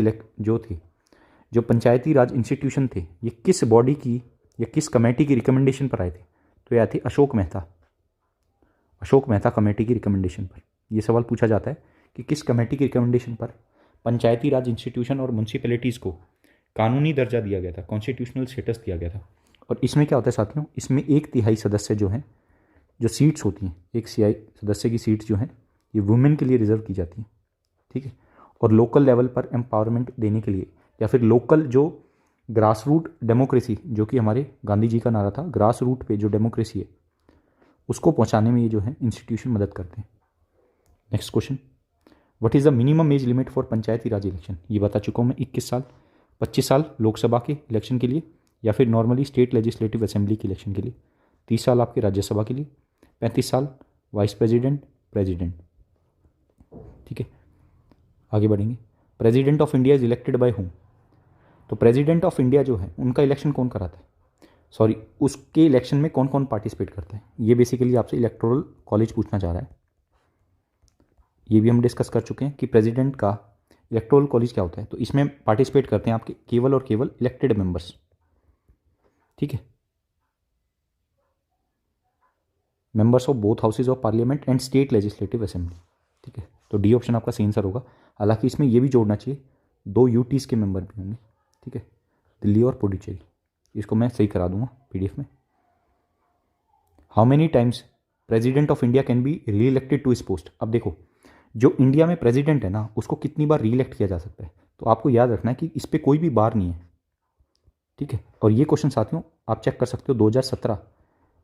जो पंचायती राज इंस्टीट्यूशन थे, ये किस बॉडी की या किस कमेटी की रिकमेंडेशन पर आए थे? तो ये आए थे अशोक मेहता कमेटी की रिकमेंडेशन पर। यह सवाल पूछा जाता है कि किस कमेटी की रिकमेंडेशन पर पंचायती राज इंस्टीट्यूशन और म्यूनसिपैलिटीज़ को कानूनी दर्जा दिया गया था, कॉन्स्टिट्यूशनल स्टेटस दिया गया था। और इसमें क्या होता है साथियों? इसमें 1/3 सदस्य जो हैं, जो सीट्स होती हैं, 1/3 सदस्य की सीट्स जो हैं, ये वुमेन के लिए रिजर्व की जाती हैं। ठीक है, और लोकल लेवल पर एम्पावरमेंट देने के लिए, या फिर लोकल जो ग्रास रूट डेमोक्रेसी, जो कि हमारे गांधी जी का नारा था, ग्रास रूट पे जो डेमोक्रेसी है उसको पहुंचाने में ये जो है इंस्टीट्यूशन मदद करते हैं। Next question, what is the minimum age limit for Panchayati raj election? ये बता चुका हूँ मैं, 21 साल, 25 साल लोकसभा के इलेक्शन के लिए, या फिर नॉर्मली स्टेट लेजिस्लेटिव असेंबली के इलेक्शन के लिए, 30 साल आपके राज्यसभा के लिए, 35 साल वाइस प्रेसिडेंट प्रेसिडेंट। ठीक है, आगे बढ़ेंगे। President of India is elected by whom? तो प्रेसिडेंट ऑफ इंडिया जो है उनका इलेक्शन कौन कराता है? सॉरी, उसके इलेक्शन में कौन कौन पार्टिसिपेट करता है? ये बेसिकली आपसे इलेक्टोरल कॉलेज पूछना चाह रहा है। ये भी हम डिस्कस कर चुके हैं कि प्रेसिडेंट का इलेक्टोरल कॉलेज क्या होता है। तो इसमें पार्टिसिपेट करते हैं आपके केवल और केवल इलेक्टेड मेंबर्स। ठीक है, members of both houses of parliament and state legislative assembly. ठीक है, तो डी ऑप्शन आपका सही आंसर होगा। हालांकि इसमें यह भी जोड़ना चाहिए 2 UTs के मेंबर भी होंगे। ठीक है, दिल्ली और पुडुचेरी। इसको मैं सही करा दूंगा PDF में। How many times president of India can be re elected to इस पोस्ट? अब देखो, जो इंडिया में प्रेसिडेंट है ना, उसको कितनी बार री इलेक्ट किया जा सकता है? तो आपको याद रखना है कि इस पर कोई भी बार नहीं है। ठीक है, और ये क्वेश्चन साथियों आप चेक कर सकते हो, 2017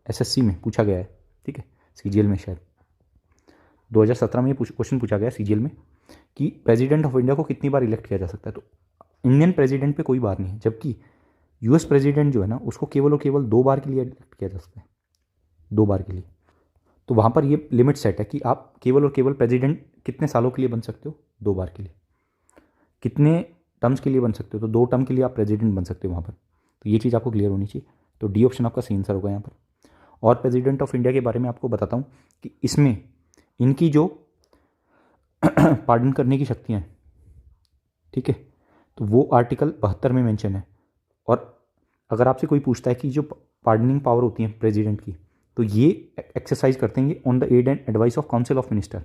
SSC में पूछा गया है। ठीक है, CGL में शायद 2017 में ये क्वेश्चन पूछा गया CGL में कि प्रेसिडेंट ऑफ इंडिया को कितनी बार इलेक्ट किया जा सकता है। तो इंडियन प्रेसिडेंट पे कोई बार नहीं है, जबकि US प्रेसिडेंट जो है ना, उसको केवल और केवल 2 बार के लिए इलेक्ट किया जा सकता है, 2 बार के लिए। तो वहाँ पर ये लिमिट सेट है कि आप केवल और केवल प्रेसिडेंट कितने सालों के लिए बन सकते हो? 2 बार के लिए। कितने टर्म्स के लिए बन सकते हो? तो 2 टर्म के लिए आप प्रेसिडेंट बन सकते हो वहाँ पर। तो ये चीज़ आपको क्लियर होनी चाहिए। तो डी ऑप्शन आपका सही आंसर होगा यहाँ पर। और प्रेसिडेंट ऑफ इंडिया के बारे में आपको बताता हूँ कि इसमें इनकी जो पार्डन करने की शक्तियाँ हैं, ठीक है, तो वो आर्टिकल 72 में मेंशन है। और अगर आपसे कोई पूछता है कि जो पार्डनिंग पावर होती है प्रेसिडेंट की, तो ये एक्सरसाइज करते हैं on the aid and advice of council of minister,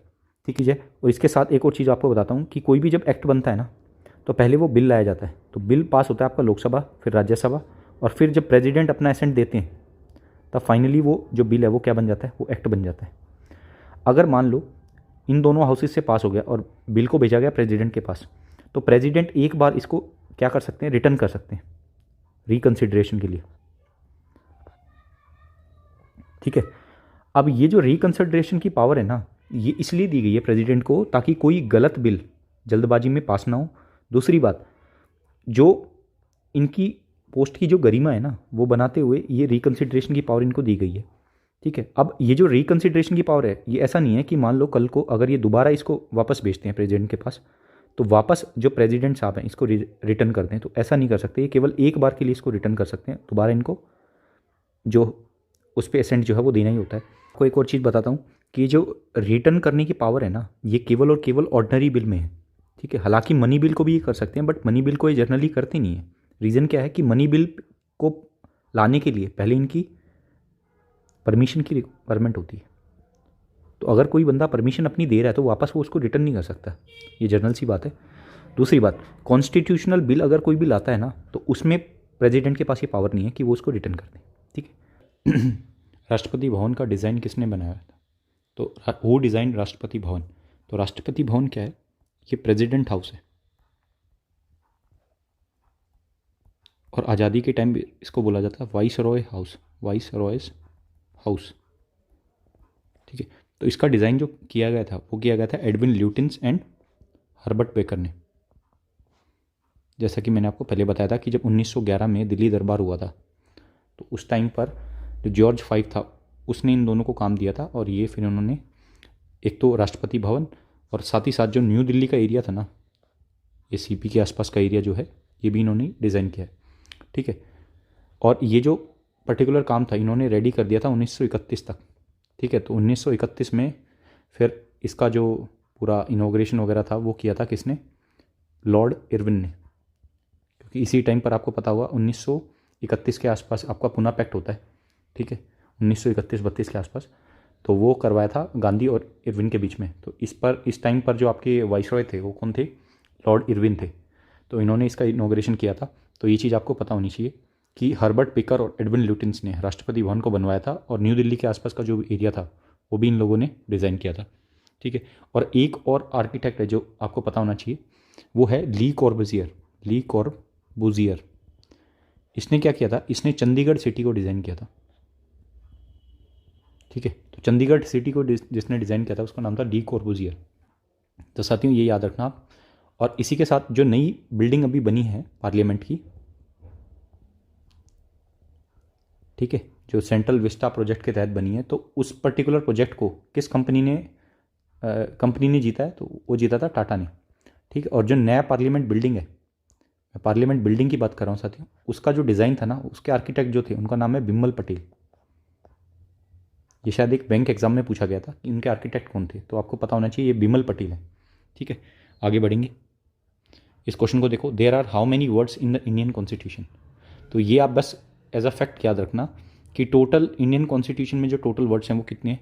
ठीक है। और इसके साथ एक और चीज़ आपको बताता हूँ कि कोई भी जब एक्ट बनता है ना, तो पहले वो बिल लाया जाता है, तो बिल पास होता है आपका लोकसभा, फिर राज्यसभा, और फिर जब प्रेसिडेंट अपना एसेंट देते हैं तब फाइनली वो जो बिल है वो क्या बन जाता है, वो एक्ट बन जाता है। अगर मान लो इन दोनों हाउसेज से पास हो गया और बिल को भेजा गया प्रेसिडेंट के पास, तो प्रेसिडेंट एक बार इसको क्या कर सकते हैं, रिटर्न कर सकते हैं रिकंसिडरेशन के लिए, ठीक है। अब ये जो रिकंसिडरेशन की पावर है ना, ये इसलिए दी गई है प्रेसिडेंट को ताकि कोई गलत बिल जल्दबाजी में पास ना हो। दूसरी बात, जो इनकी पोस्ट की जो गरिमा है ना, वो बनाते हुए ये रिकंसिडरेशन की पावर इनको दी गई है, ठीक है। अब ये जो रिकंसिडरेशन की पावर है, ये ऐसा नहीं है कि मान लो कल को अगर ये दोबारा इसको वापस भेजते हैं प्रेसिडेंट के पास, तो वापस जो प्रेसिडेंट साहब हैं इसको रिटर्न कर दें, तो ऐसा नहीं कर सकते। ये केवल एक बार के लिए इसको रिटर्न कर सकते हैं, दोबारा इनको जो उस पर एसेंट जो है वो देना ही होता है। आपको एक और चीज़ बताता हूँ कि जो रिटर्न करने की पावर है ना, ये केवल और केवल ऑर्डनरी बिल में है, ठीक है। हालांकि मनी बिल को भी ये कर सकते हैं, बट मनी बिल को ये जनरली करते नहीं है। रीज़न क्या है कि मनी बिल को लाने के लिए पहले इनकी परमिशन की रिक्वायरमेंट होती है, तो अगर कोई बंदा परमिशन अपनी दे रहा है तो वापस वो उसको रिटर्न नहीं कर सकता, ये जनरल सी बात है। दूसरी बात, कॉन्स्टिट्यूशनल बिल अगर कोई बिल आता है ना, तो उसमें प्रेसिडेंट के पास ये पावर नहीं है कि वो उसको रिटर्न कर दे, ठीक है। राष्ट्रपति भवन का डिज़ाइन किसने बनाया था, तो वो डिज़ाइन राष्ट्रपति भवन। तो राष्ट्रपति भवन क्या है, ये प्रेसिडेंट हाउस है, और आज़ादी के टाइम इसको बोला जाता है vice Roy house, vice Royce house, ठीक है। तो इसका डिज़ाइन जो किया गया था वो किया गया था एडविन ल्यूटिन्स एंड हर्बर्ट बेकर ने। जैसा कि मैंने आपको पहले बताया था कि जब 1911 में दिल्ली दरबार हुआ था, तो उस टाइम पर जो जॉर्ज V था उसने इन दोनों को काम दिया था, और ये फिर उन्होंने एक तो राष्ट्रपति भवन और साथ ही साथ जो न्यू दिल्ली का एरिया था ना, ये CP के आसपास का एरिया जो है, ये भी इन्होंने डिज़ाइन किया है, ठीक है। और ये जो पर्टिकुलर काम था इन्होंने रेडी कर दिया था 1931 तक, ठीक है। तो 1931 में फिर इसका जो पूरा इनॉग्रेशन वगैरह था वो किया था किसने, लॉर्ड इरविन ने, क्योंकि इसी टाइम पर आपको पता हुआ 1931 के आसपास आपका पुणे पैक्ट होता है, ठीक है, 1931-32 के आसपास, तो वो करवाया था गांधी और इरविन के बीच में। तो इस टाइम पर जो आपके वाइसरॉय थे वो कौन थे, लॉर्ड इरविन थे, तो इन्होंने इसका इनॉग्रेशन किया था। तो ये चीज़ आपको पता होनी चाहिए कि हर्बर्ट बेकर और एडविन ल्यूटिन्स ने राष्ट्रपति भवन को बनवाया था, और न्यू दिल्ली के आसपास का जो एरिया था वो भी इन लोगों ने डिज़ाइन किया था, ठीक है। और एक और आर्किटेक्ट है जो आपको पता होना चाहिए, वो है ली कॉर्बुजियर, ली कॉर्बुजियर। इसने क्या किया था, इसने चंडीगढ़ सिटी को डिज़ाइन किया था, ठीक है। तो चंडीगढ़ सिटी को जिसने डिज़ाइन किया था उसका नाम था ली कॉर्बुजियर। तो साथियों ये याद रखना आप। और इसी के साथ जो नई बिल्डिंग अभी बनी है पार्लियामेंट की, ठीक है, जो सेंट्रल विस्टा प्रोजेक्ट के तहत बनी है, तो उस पर्टिकुलर प्रोजेक्ट को किस कंपनी ने जीता है, तो वो जीता था टाटा ने, ठीक है। और जो नया पार्लियामेंट बिल्डिंग है, मैं पार्लियामेंट बिल्डिंग की बात कर रहा हूँ साथियों, उसका जो डिज़ाइन था ना, उसके आर्किटेक्ट जो थे उनका नाम है बिमल पटेल। ये शायद एक बैंक एग्जाम में पूछा गया था कि उनके आर्किटेक्ट कौन थे, तो आपको पता होना चाहिए ये बिमल पटेल है, ठीक है। आगे बढ़ेंगे, इस क्वेश्चन को देखो, there are how many words in the Indian constitution. तो ये आप बस एज अ फैक्ट याद रखना कि टोटल इंडियन कॉन्स्टिट्यूशन में जो टोटल वर्ड्स हैं वो कितने हैं,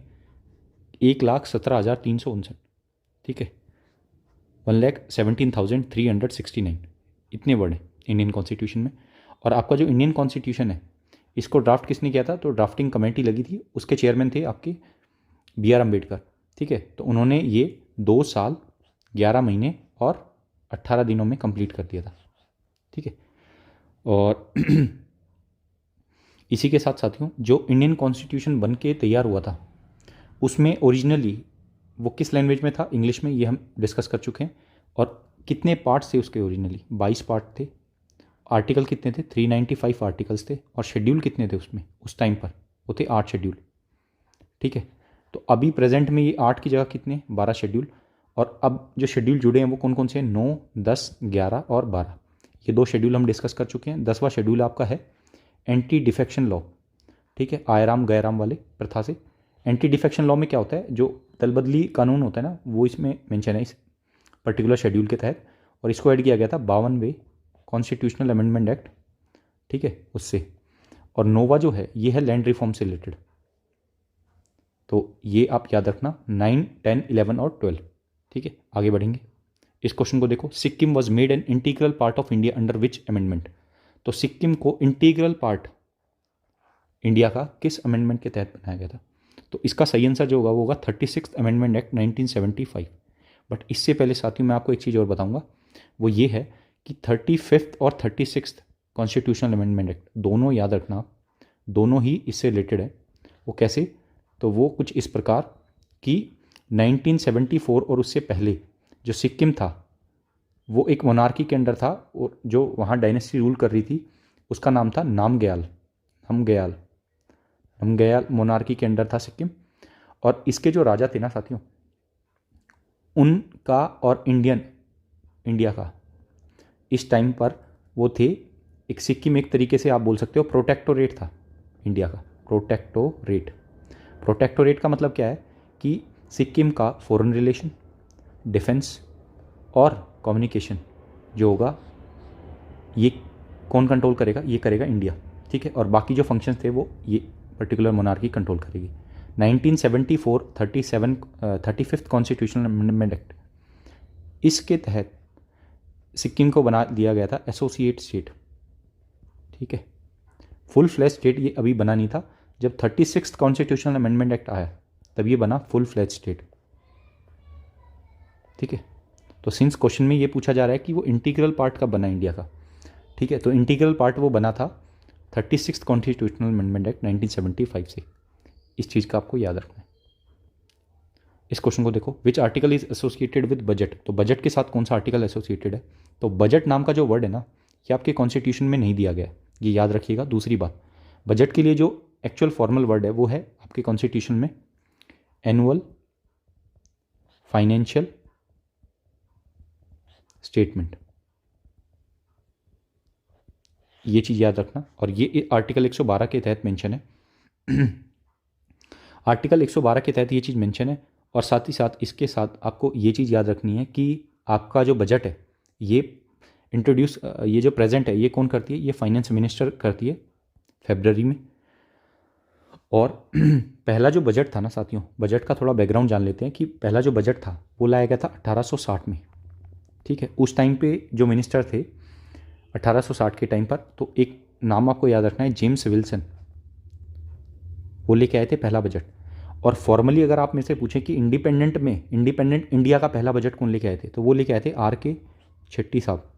1,17,359, ठीक है, 1,17,369, इतने वर्ड हैं इंडियन कॉन्स्टिट्यूशन में। और आपका जो इंडियन कॉन्स्टिट्यूशन है इसको ड्राफ्ट किसने किया था, तो ड्राफ्टिंग कमेटी लगी थी, उसके चेयरमैन थे आपके BR अम्बेडकर, ठीक है। तो उन्होंने ये 2 साल 11 महीने और 18 दिनों में कंप्लीट कर दिया था, ठीक है। और इसी के साथ साथियों जो इंडियन कॉन्स्टिट्यूशन बन के तैयार हुआ था उसमें ओरिजिनली वो किस लैंग्वेज में था, इंग्लिश में, ये हम डिस्कस कर चुके हैं। और कितने पार्ट्स थे उसके, ओरिजिनली 22 पार्ट थे। आर्टिकल कितने थे, 395 आर्टिकल्स थे। और शेड्यूल कितने थे उसमें, उस टाइम पर वो थे 8 शेड्यूल, ठीक है। तो अभी प्रेजेंट में ये 8 की जगह कितने, 12 शेड्यूल। और अब जो शेड्यूल जुड़े हैं वो कौन कौन से हैं, 9, 10, 11 और 12। ये 2 शेड्यूल हम डिस्कस कर चुके हैं। 10वां शेड्यूल आपका है एंटी डिफेक्शन लॉ, ठीक है, आयराम गैराम वाले प्रथा से। एंटी डिफेक्शन लॉ में क्या होता है, जो दलबदली कानून होता है ना, वो इसमें मेंशन है इस पर्टिकुलर शेड्यूल के तहत। और इसको ऐड किया गया था 52वें कॉन्स्टिट्यूशनल अमेंडमेंट एक्ट, ठीक है, उससे। और नोवा जो है ये है लैंड रिफॉर्म से रिलेटेड, तो ये आप याद रखना 9, 10, 11 और 12। ठीक है, आगे बढ़ेंगे। इस क्वेश्चन को देखो, Sikkim was made an integral part of India under which amendment. तो सिक्किम को इंटीग्रल पार्ट इंडिया का किस अमेंडमेंट के तहत बनाया गया था? तो इसका सही आंसर जो होगा वो होगा 36th अमेंडमेंट एक्ट 1975। बट इससे पहले साथियों मैं आपको एक चीज़ और बताऊंगा, वो ये है कि 35th और 36th कॉन्स्टिट्यूशनल अमेंडमेंट एक्ट दोनों याद रखना, दोनों ही इससे रिलेटेड है। वो कैसे? तो वो कुछ इस प्रकार कि 1974 और उससे पहले जो सिक्किम था वो एक मोनार्की के अंडर था, और जो वहाँ डायनेस्टी रूल कर रही थी उसका नाम था नामग्याल। नामग्याल मोनार्की के अंडर था सिक्किम। और इसके जो राजा थे ना साथियों, उनका और इंडिया का इस टाइम पर वो थे, एक सिक्किम एक तरीके से आप बोल सकते हो प्रोटेक्टोरेट था इंडिया का। प्रोटेक्टोरेट का मतलब क्या है कि सिक्किम का फॉरेन रिलेशन, डिफेंस और कम्युनिकेशन जो होगा ये कौन कंट्रोल करेगा? ये करेगा इंडिया। ठीक है, और बाकी जो फंक्शंस थे वो ये पर्टिकुलर मोनार्की कंट्रोल करेगी। 1974 35th कॉन्स्टिट्यूशनल अमेंडमेंट एक्ट, इसके तहत सिक्किम को बना दिया गया था एसोसिएट स्टेट। ठीक है, फुल फ्लैज स्टेट ये अभी बना नहीं था। जब 36th कॉन्स्टिट्यूशनल अमेंडमेंट एक्ट आया तब ये बना फुल फ्लैज स्टेट। ठीक है, तो सिंस क्वेश्चन में ये पूछा जा रहा है कि वो इंटीग्रल पार्ट कब बना इंडिया का, ठीक है, तो इंटीग्रल पार्ट वो बना था 36th कॉन्स्टिट्यूशनल अमेंडमेंट एक्ट 1975 से। इस चीज़ का आपको याद रखना है। इस क्वेश्चन को देखो, which article is associated with budget. तो बजट के साथ कौन सा आर्टिकल एसोसिएटेड है? तो बजट नाम का जो वर्ड है ना, ये आपके कॉन्स्टिट्यूशन में नहीं दिया गया है, ये याद रखिएगा। दूसरी बात, बजट के लिए जो एक्चुअल फॉर्मल वर्ड है वो है आपके कॉन्स्टिट्यूशन में एनुअल फाइनेंशियल स्टेटमेंट, ये चीज़ याद रखना। और ये आर्टिकल 112 के तहत मेंशन है। आर्टिकल 112 के तहत ये चीज़ मेंशन है। और साथ ही साथ इसके साथ आपको ये चीज़ याद रखनी है कि आपका जो बजट है ये इंट्रोड्यूस, ये जो प्रेजेंट है ये कौन करती है? ये फाइनेंस मिनिस्टर करती है फरवरी में। और पहला जो बजट था ना साथियों, बजट का थोड़ा बैकग्राउंड जान लेते हैं कि पहला जो बजट था वो लाया गया था 1860 में। ठीक है, उस टाइम पे जो मिनिस्टर थे 1860 के टाइम पर, तो एक नाम आपको याद रखना है, जेम्स विल्सन, वो लेके आए थे पहला बजट। और फॉर्मली अगर आप मेरे से पूछें कि इंडिपेंडेंट इंडिया का पहला बजट कौन लेके आए थे, तो वो लेके आए थे RK शेट्टी साहब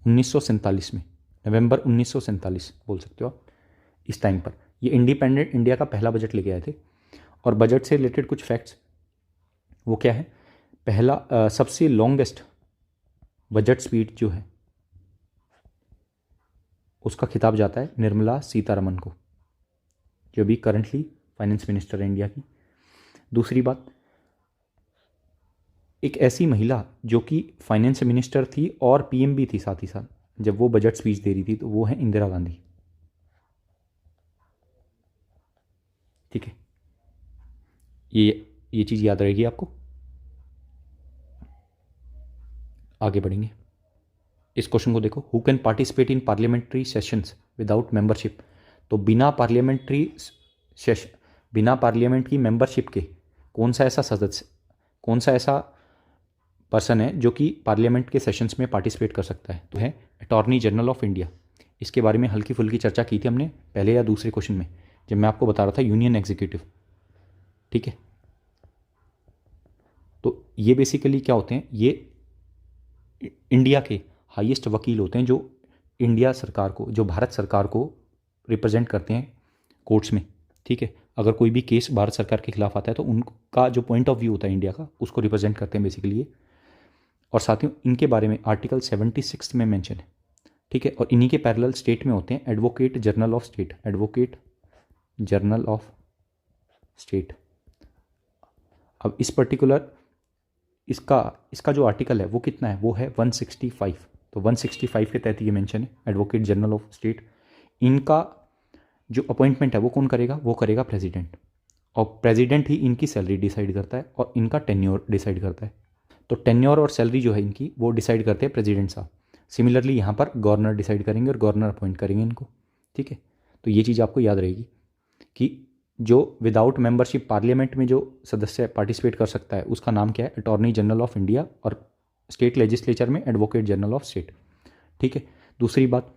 1947 में, नवंबर 1947 बोल सकते हो आप। इस टाइम पर ये इंडिपेंडेंट इंडिया का पहला बजट लेके आए थे। और बजट से रिलेटेड कुछ फैक्ट्स, वो क्या है? पहला सबसे लॉन्गेस्ट बजट स्पीच जो है उसका खिताब जाता है निर्मला सीतारमन को, जो भी करंटली फाइनेंस मिनिस्टर है इंडिया की। दूसरी बात, एक ऐसी महिला जो कि फाइनेंस मिनिस्टर थी और PM भी थी साथ ही साथ, जब वो बजट स्पीच दे रही थी, तो वो है इंदिरा गांधी। ठीक है, ये चीज़ याद रहेगी आपको। आगे बढ़ेंगे। इस क्वेश्चन को देखो, who can participate in parliamentary sessions without membership. तो बिना पार्लियामेंट की मेंबरशिप के कौन सा ऐसा पर्सन है जो कि पार्लियामेंट के सेशंस में पार्टिसिपेट कर सकता है? तो है अटॉर्नी जनरल ऑफ इंडिया। इसके बारे में हल्की फुल्की चर्चा की थी हमने पहले या दूसरे क्वेश्चन में, जब मैं आपको बता रहा था यूनियन एग्जीक्यूटिव। ठीक है, तो ये बेसिकली क्या होते हैं? ये इंडिया के हाईएस्ट वकील होते हैं जो इंडिया सरकार को, जो भारत सरकार को रिप्रेजेंट करते हैं कोर्ट्स में। ठीक है, अगर कोई भी केस भारत सरकार के खिलाफ आता है तो उनका जो पॉइंट ऑफ व्यू होता है इंडिया का, उसको रिप्रेजेंट करते हैं बेसिकली ये। और साथियों इनके बारे में आर्टिकल 76 में मेंशन है। ठीक है, और इन्हीं के पैरेलल स्टेट में होते हैं एडवोकेट जनरल ऑफ स्टेट। अब इस पर्टिकुलर इसका जो आर्टिकल है वो कितना है? वो है 165। तो 165 के तहत ये मेंशन है एडवोकेट जनरल ऑफ स्टेट। इनका जो अपॉइंटमेंट है वो कौन करेगा? वो करेगा प्रेसिडेंट। और प्रेसिडेंट ही इनकी सैलरी डिसाइड करता है और इनका टेन्योर डिसाइड करता है। तो टेन्योर और सैलरी जो है इनकी वो डिसाइड करते हैं प्रेसिडेंट साहब। सिमिलरली यहाँ पर गवर्नर डिसाइड करेंगे और गवर्नर अपॉइंट करेंगे इनको। ठीक है, तो ये चीज़ आपको याद रहेगी कि जो विदाउट मेंबरशिप पार्लियामेंट में जो सदस्य पार्टिसिपेट कर सकता है उसका नाम क्या है, अटॉर्नी जनरल ऑफ इंडिया, और स्टेट लेजिस्लेचर में एडवोकेट जनरल ऑफ स्टेट। ठीक है। दूसरी बात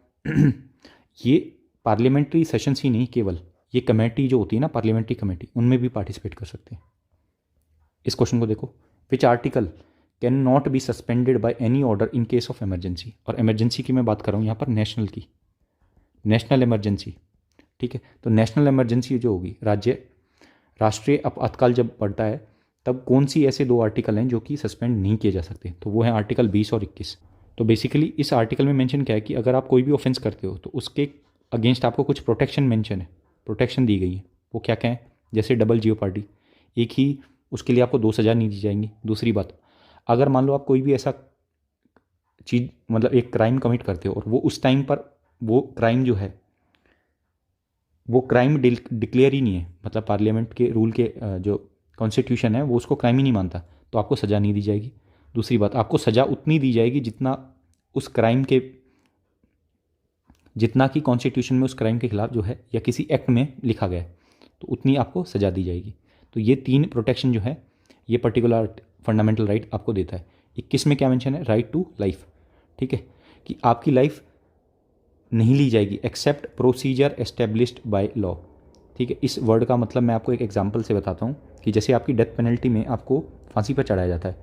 ये पार्लियामेंट्री सेशंस ही नहीं, केवल ये कमेटी जो होती है ना, पार्लियामेंट्री कमेटी, उनमें भी पार्टिसिपेट कर सकते हैं। इस क्वेश्चन को देखो, which article can not be suspended by any order in case of emergency. और इमरजेंसी की मैं बात कर रहा हूँ यहाँ पर नेशनल की, नेशनल इमरजेंसी। ठीक है। तो नेशनल इमरजेंसी जो होगी, राष्ट्रीय आपातकाल जब पड़ता है तब कौन सी ऐसे दो आर्टिकल हैं जो कि सस्पेंड नहीं किए जा सकते, तो वो हैं आर्टिकल 20 और 21। तो बेसिकली इस आर्टिकल में मेंशन क्या है कि अगर आप कोई भी ऑफेंस करते हो तो उसके अगेंस्ट आपको कुछ प्रोटेक्शन मेंशन है, प्रोटेक्शन दी गई है। वो क्या क्या है, जैसे डबल जियोपार्डी, एक ही उसके लिए आपको 2 सज़ा नहीं दी जाएंगी। दूसरी बात, अगर मान लो आप कोई भी ऐसा चीज़ मतलब एक क्राइम कमिट करते हो और वो उस टाइम पर वो क्राइम जो है वो क्राइम डिक्लेयर ही नहीं है, मतलब पार्लियामेंट के रूल के जो कॉन्स्टिट्यूशन है वो उसको क्राइम ही नहीं मानता, तो आपको सज़ा नहीं दी जाएगी। दूसरी बात, आपको सज़ा उतनी दी जाएगी जितना उस क्राइम के, जितना कि कॉन्स्टिट्यूशन में उस क्राइम के खिलाफ जो है या किसी एक्ट में लिखा गया है, तो उतनी आपको सज़ा दी जाएगी। तो ये 3 प्रोटेक्शन जो है ये पर्टिकुलर फंडामेंटल राइट आपको देता है। 21 में क्या मेंशन है, राइट टू लाइफ। ठीक है, कि आपकी लाइफ नहीं ली जाएगी except procedure established by law. ठीक है, इस वर्ड का मतलब मैं आपको एक एग्जांपल से बताता हूँ कि जैसे आपकी डेथ पेनल्टी में आपको फांसी पर चढ़ाया जाता है,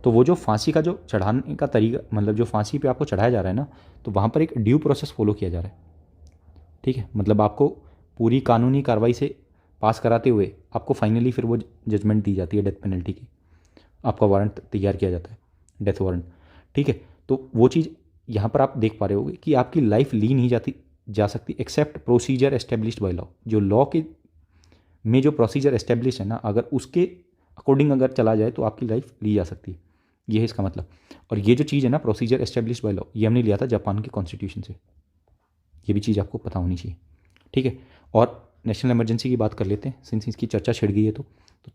तो वो जो फांसी का जो चढ़ाने का तरीका, मतलब जो फांसी पे आपको चढ़ाया जा रहा है ना, तो वहाँ पर एक ड्यू प्रोसेस फॉलो किया जा रहा है। ठीक है, मतलब आपको पूरी कानूनी कार्रवाई से पास कराते हुए आपको फाइनली फिर वो जजमेंट दी जाती है डेथ पेनल्टी की, आपका वारंट तैयार किया जाता है, डेथ वारंट। ठीक है, तो वो चीज़ यहाँ पर आप देख पा रहे होगे कि आपकी लाइफ ली नहीं जा सकती except procedure established by law. जो लॉ के में जो प्रोसीजर एस्टेब्लिश है ना, अगर उसके अकॉर्डिंग अगर चला जाए तो आपकी लाइफ ली जा सकती है, ये है इसका मतलब। और ये जो चीज़ है ना, प्रोसीजर एस्टेब्लिश्ड बाय लॉ, ये हमने लिया था जापान के कॉन्स्टिट्यूशन से, ये भी चीज़ आपको पता होनी चाहिए। ठीक है, और नेशनल इमरजेंसी की बात कर लेते हैं सिंस इसकी चर्चा छिड़ गई है। तो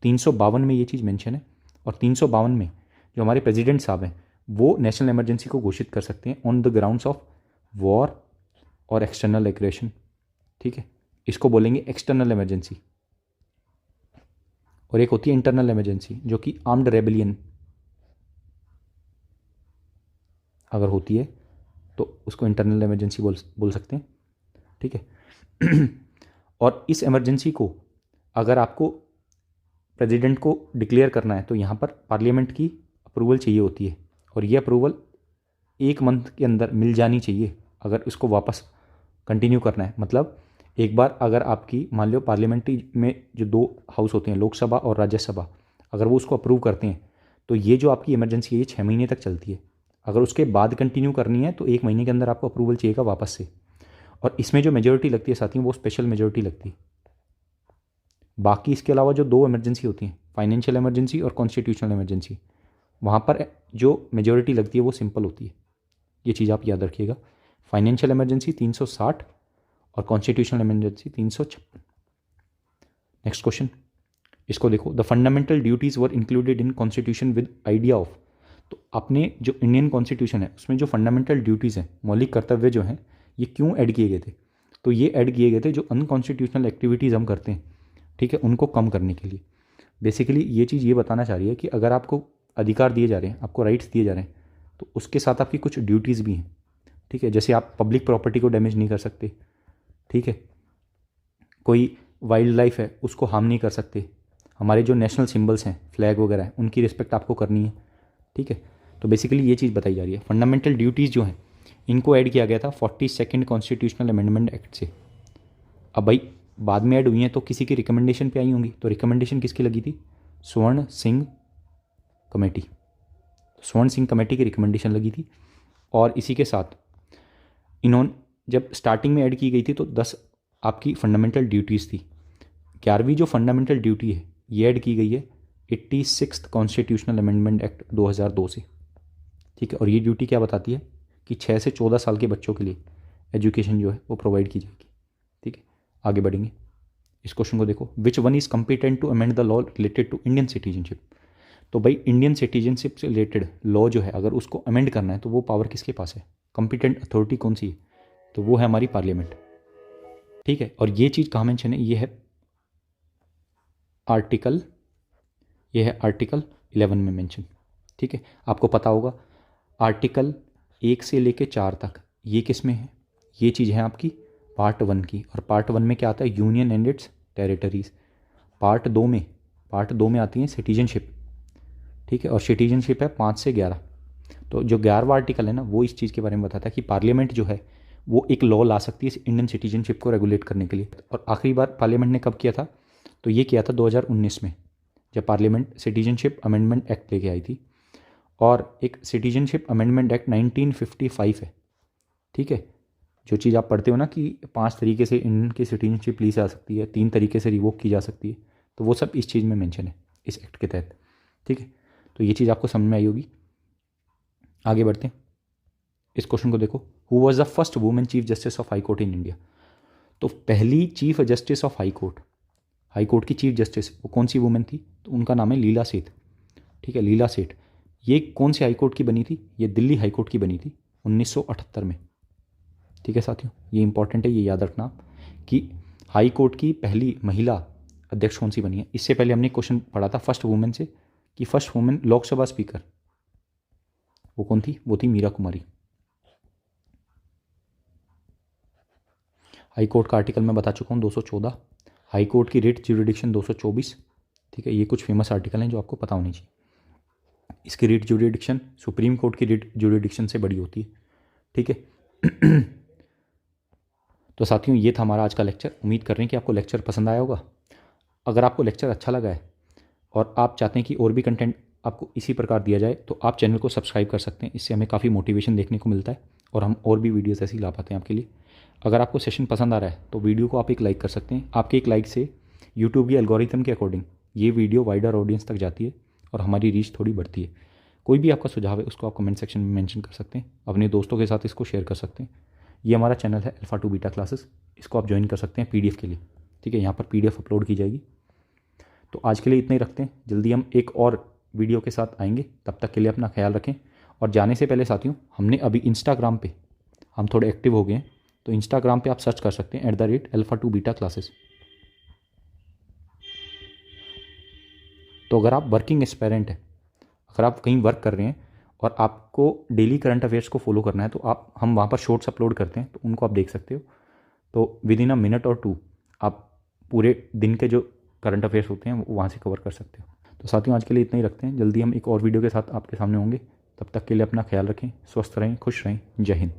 352 में ये चीज़ मेंशन है, और 352 में जो हमारे प्रेसिडेंट साहब हैं वो नेशनल इमरजेंसी को घोषित कर सकते हैं on the grounds of war और एक्सटर्नल एग्रेशन। ठीक है, इसको बोलेंगे एक्सटर्नल इमरजेंसी। और एक होती है इंटरनल इमरजेंसी, जो कि आर्म्ड रेबेलियन अगर होती है तो उसको इंटरनल इमरजेंसी बोल सकते हैं। ठीक है, और इस इमरजेंसी को अगर आपको प्रेसिडेंट को डिक्लेयर करना है तो यहाँ पर पार्लियामेंट की अप्रूवल चाहिए होती है, और ये अप्रूवल 1 मंथ के अंदर मिल जानी चाहिए अगर इसको वापस कंटिन्यू करना है। मतलब एक बार अगर आपकी मान लो पार्लियामेंट्री में जो 2 हाउस होते हैं, लोकसभा और राज्यसभा, अगर वो उसको अप्रूव करते हैं तो ये जो आपकी इमरजेंसी है ये 6 महीने तक चलती है। अगर उसके बाद कंटिन्यू करनी है तो 1 महीने के अंदर आपको अप्रूवल चाहिएगा वापस से। और इसमें जो मेजोरिटी लगती है साथियों, वो स्पेशल मेजोरिटी लगती है। बाकी इसके अलावा जो 2 इमरजेंसी होती हैं, फाइनेंशियल इमरजेंसी और कॉन्स्टिट्यूशनल इमरजेंसी, वहाँ पर जो मेजोरिटी लगती है वो सिंपल होती है। ये चीज़ आप याद रखिएगा, फाइनेंशियल इमरजेंसी 360 और कॉन्स्टिट्यूशनल इमरजेंसी 356। नेक्स्ट क्वेश्चन, इसको देखो, the fundamental duties were included in constitution with idea of. तो अपने जो इंडियन कॉन्स्टिट्यूशन है उसमें जो फंडामेंटल ड्यूटीज़ हैं, मौलिक कर्तव्य जो हैं, ये क्यों ऐड किए गए थे? तो ये ऐड किए गए थे जो अनकॉन्स्टिट्यूशनल एक्टिविटीज़ हम करते हैं, ठीक है, उनको कम करने के लिए। बेसिकली ये चीज़ ये बताना चाह रही है कि अगर आपको अधिकार दिए जा रहे हैं, आपको राइट्स दिए जा रहे हैं, तो उसके साथ आपकी कुछ ड्यूटीज़ भी हैं। ठीक है, जैसे आप पब्लिक प्रॉपर्टी को डैमेज नहीं कर सकते। ठीक है, कोई वाइल्ड लाइफ है उसको हार्म नहीं कर सकते। हमारे जो नेशनल सिंबल्स हैं, फ्लैग वगैरह हैं, उनकी रिस्पेक्ट आपको करनी है। ठीक है, तो बेसिकली ये चीज़ बताई जा रही है। फंडामेंटल ड्यूटीज़ जो हैं इनको ऐड किया गया था 42 कॉन्स्टिट्यूशनल अमेंडमेंट एक्ट से। अब भाई बाद में ऐड हुई हैं तो किसी की रिकमेंडेशन पे आई होंगी, तो रिकमेंडेशन किसकी लगी थी? स्वर्ण सिंह कमेटी, स्वर्ण सिंह कमेटी की रिकमेंडेशन लगी थी। और इसी के साथ इन्होंने जब स्टार्टिंग में ऐड की गई थी तो 10 आपकी फंडामेंटल ड्यूटीज़ थी। 11वीं जो फंडामेंटल ड्यूटी है ये ऐड की गई है 86 कॉन्स्टिट्यूशनल अमेंडमेंट एक्ट 2002 से। ठीक है, और ये ड्यूटी क्या बताती है कि 6 से 14 साल के बच्चों के लिए एजुकेशन जो है वो प्रोवाइड की जाएगी। ठीक है, आगे बढ़ेंगे। इस क्वेश्चन को देखो, which one is competent to amend the law related to Indian citizenship. तो भाई इंडियन सिटीजनशिप से रिलेटेड लॉ जो है अगर उसको अमेंड करना है तो वो पावर किसके पास है? कॉम्पिटेंट अथॉरिटी कौन सी है? तो वो है हमारी पार्लियामेंट। ठीक है, और ये चीज़ कहाँ मेंशन है? ये है आर्टिकल, ये है आर्टिकल 11 में मेंशन। ठीक है, आपको पता होगा आर्टिकल 1 से लेके 4 तक ये किस में है, ये चीज़ है आपकी पार्ट 1 की। और पार्ट 1 में क्या आता है, union and it's territories. Part 2 में आती है सिटीजनशिप। ठीक है, और सिटीजनशिप है 5 से 11। तो जो 11वां आर्टिकल है ना, वो इस चीज़ के बारे में बताता है कि पार्लियामेंट जो है वो एक लॉ ला सकती है इंडियन सिटीजनशिप को रेगुलेट करने के लिए। और आखिरी बार पार्लियामेंट ने कब किया था, तो ये किया था 2019 में, जब पार्लियामेंट सिटीजनशिप अमेंडमेंट एक्ट लेके आई थी। और एक सिटीजनशिप अमेंडमेंट एक्ट 1955 है। ठीक है, जो चीज़ आप पढ़ते हो ना कि 5 तरीके से इंडियन की सिटीजनशिप ली जा सकती है, 3 तरीके से रिवोक की जा सकती है, तो वो सब इस चीज़ में मेंशन है, इस एक्ट के तहत। ठीक है, तो ये चीज़ आपको समझ में आई होगी। आगे बढ़ते हैं, इस क्वेश्चन को देखो, who was the first women chief justice of high court in India. तो पहली chief justice of high court की चीफ जस्टिस वो कौन सी वुमेन थी, तो उनका नाम है लीला सेठ। ठीक है, लीला सेठ। ये कौन से हाई कोर्ट की बनी थी, ये दिल्ली हाई कोर्ट की बनी थी 1978 में। ठीक है साथियों, ये इंपॉर्टेंट है, ये याद रखना कि हाई कोर्ट की पहली महिला अध्यक्ष कौन सी बनी है। इससे पहले हमने क्वेश्चन पढ़ा था फर्स्ट वुमेन से कि फर्स्ट वुमेन लोकसभा स्पीकर वो कौन थी, वो थी मीरा कुमारी। हाई कोर्ट का आर्टिकल मैं बता चुका हूँ 214। हाई कोर्ट की रिट ज्यूरिडिक्शन 224। ठीक है, ये कुछ फेमस आर्टिकल हैं जो आपको पता होनी चाहिए। इसकी रिट ज्यूरिडिक्शन सुप्रीम कोर्ट की रिट ज्यूरिडिक्शन से बड़ी होती है। ठीक है तो साथियों, ये था हमारा आज का लेक्चर। उम्मीद कर रहे हैं कि आपको लेक्चर पसंद आया होगा। अगर आपको लेक्चर अच्छा लगा है और आप चाहते हैं कि और भी कंटेंट आपको इसी प्रकार दिया जाए, तो आप चैनल को सब्सक्राइब कर सकते हैं। इससे हमें काफ़ी मोटिवेशन देखने को मिलता है और हम और भी वीडियोस ऐसी ला पाते हैं आपके लिए। अगर आपको सेशन पसंद आ रहा है तो वीडियो को आप एक लाइक कर सकते हैं। आपके एक लाइक से यूट्यूब की एल्गोरिथम के अकॉर्डिंग ये वीडियो वाइडर ऑडियंस तक जाती है और हमारी रीच थोड़ी बढ़ती है। कोई भी आपका सुझाव है उसको आप कमेंट सेक्शन में मेंशन कर सकते हैं, अपने दोस्तों के साथ इसको शेयर कर सकते हैं। ये हमारा चैनल है अल्फा टू बीटा क्लासेस, इसको आप ज्वाइन कर सकते हैं पीडीएफ के लिए। ठीक है, यहाँ पर पीडीएफ अपलोड की जाएगी। तो आज के लिए इतना ही रखते हैं, जल्दी हम एक और वीडियो के साथ आएंगे। तब तक के लिए अपना ख्याल रखें। और जाने से पहले साथियों, हमने अभी इंस्टाग्राम पे हम थोड़े एक्टिव हो गए हैं, तो इंस्टाग्राम पे आप सर्च कर सकते हैं @alpha2beta classes। तो अगर आप वर्किंग एस्पायरेंट हैं, अगर आप कहीं वर्क कर रहे हैं और आपको डेली करंट अफेयर्स को फॉलो करना है, तो हम वहाँ पर शॉर्ट्स अपलोड करते हैं, तो उनको आप देख सकते हो। तो विद इन अ मिनट और 2 आप पूरे दिन के जो करंट अफेयर्स होते हैं वो वहाँ से कवर कर सकते हो। तो साथियों, आज के लिए इतना ही रखते हैं, जल्दी हम एक और वीडियो के साथ आपके सामने होंगे। तब तक के लिए अपना ख्याल रखें, स्वस्थ रहें, खुश रहें। जय हिंद।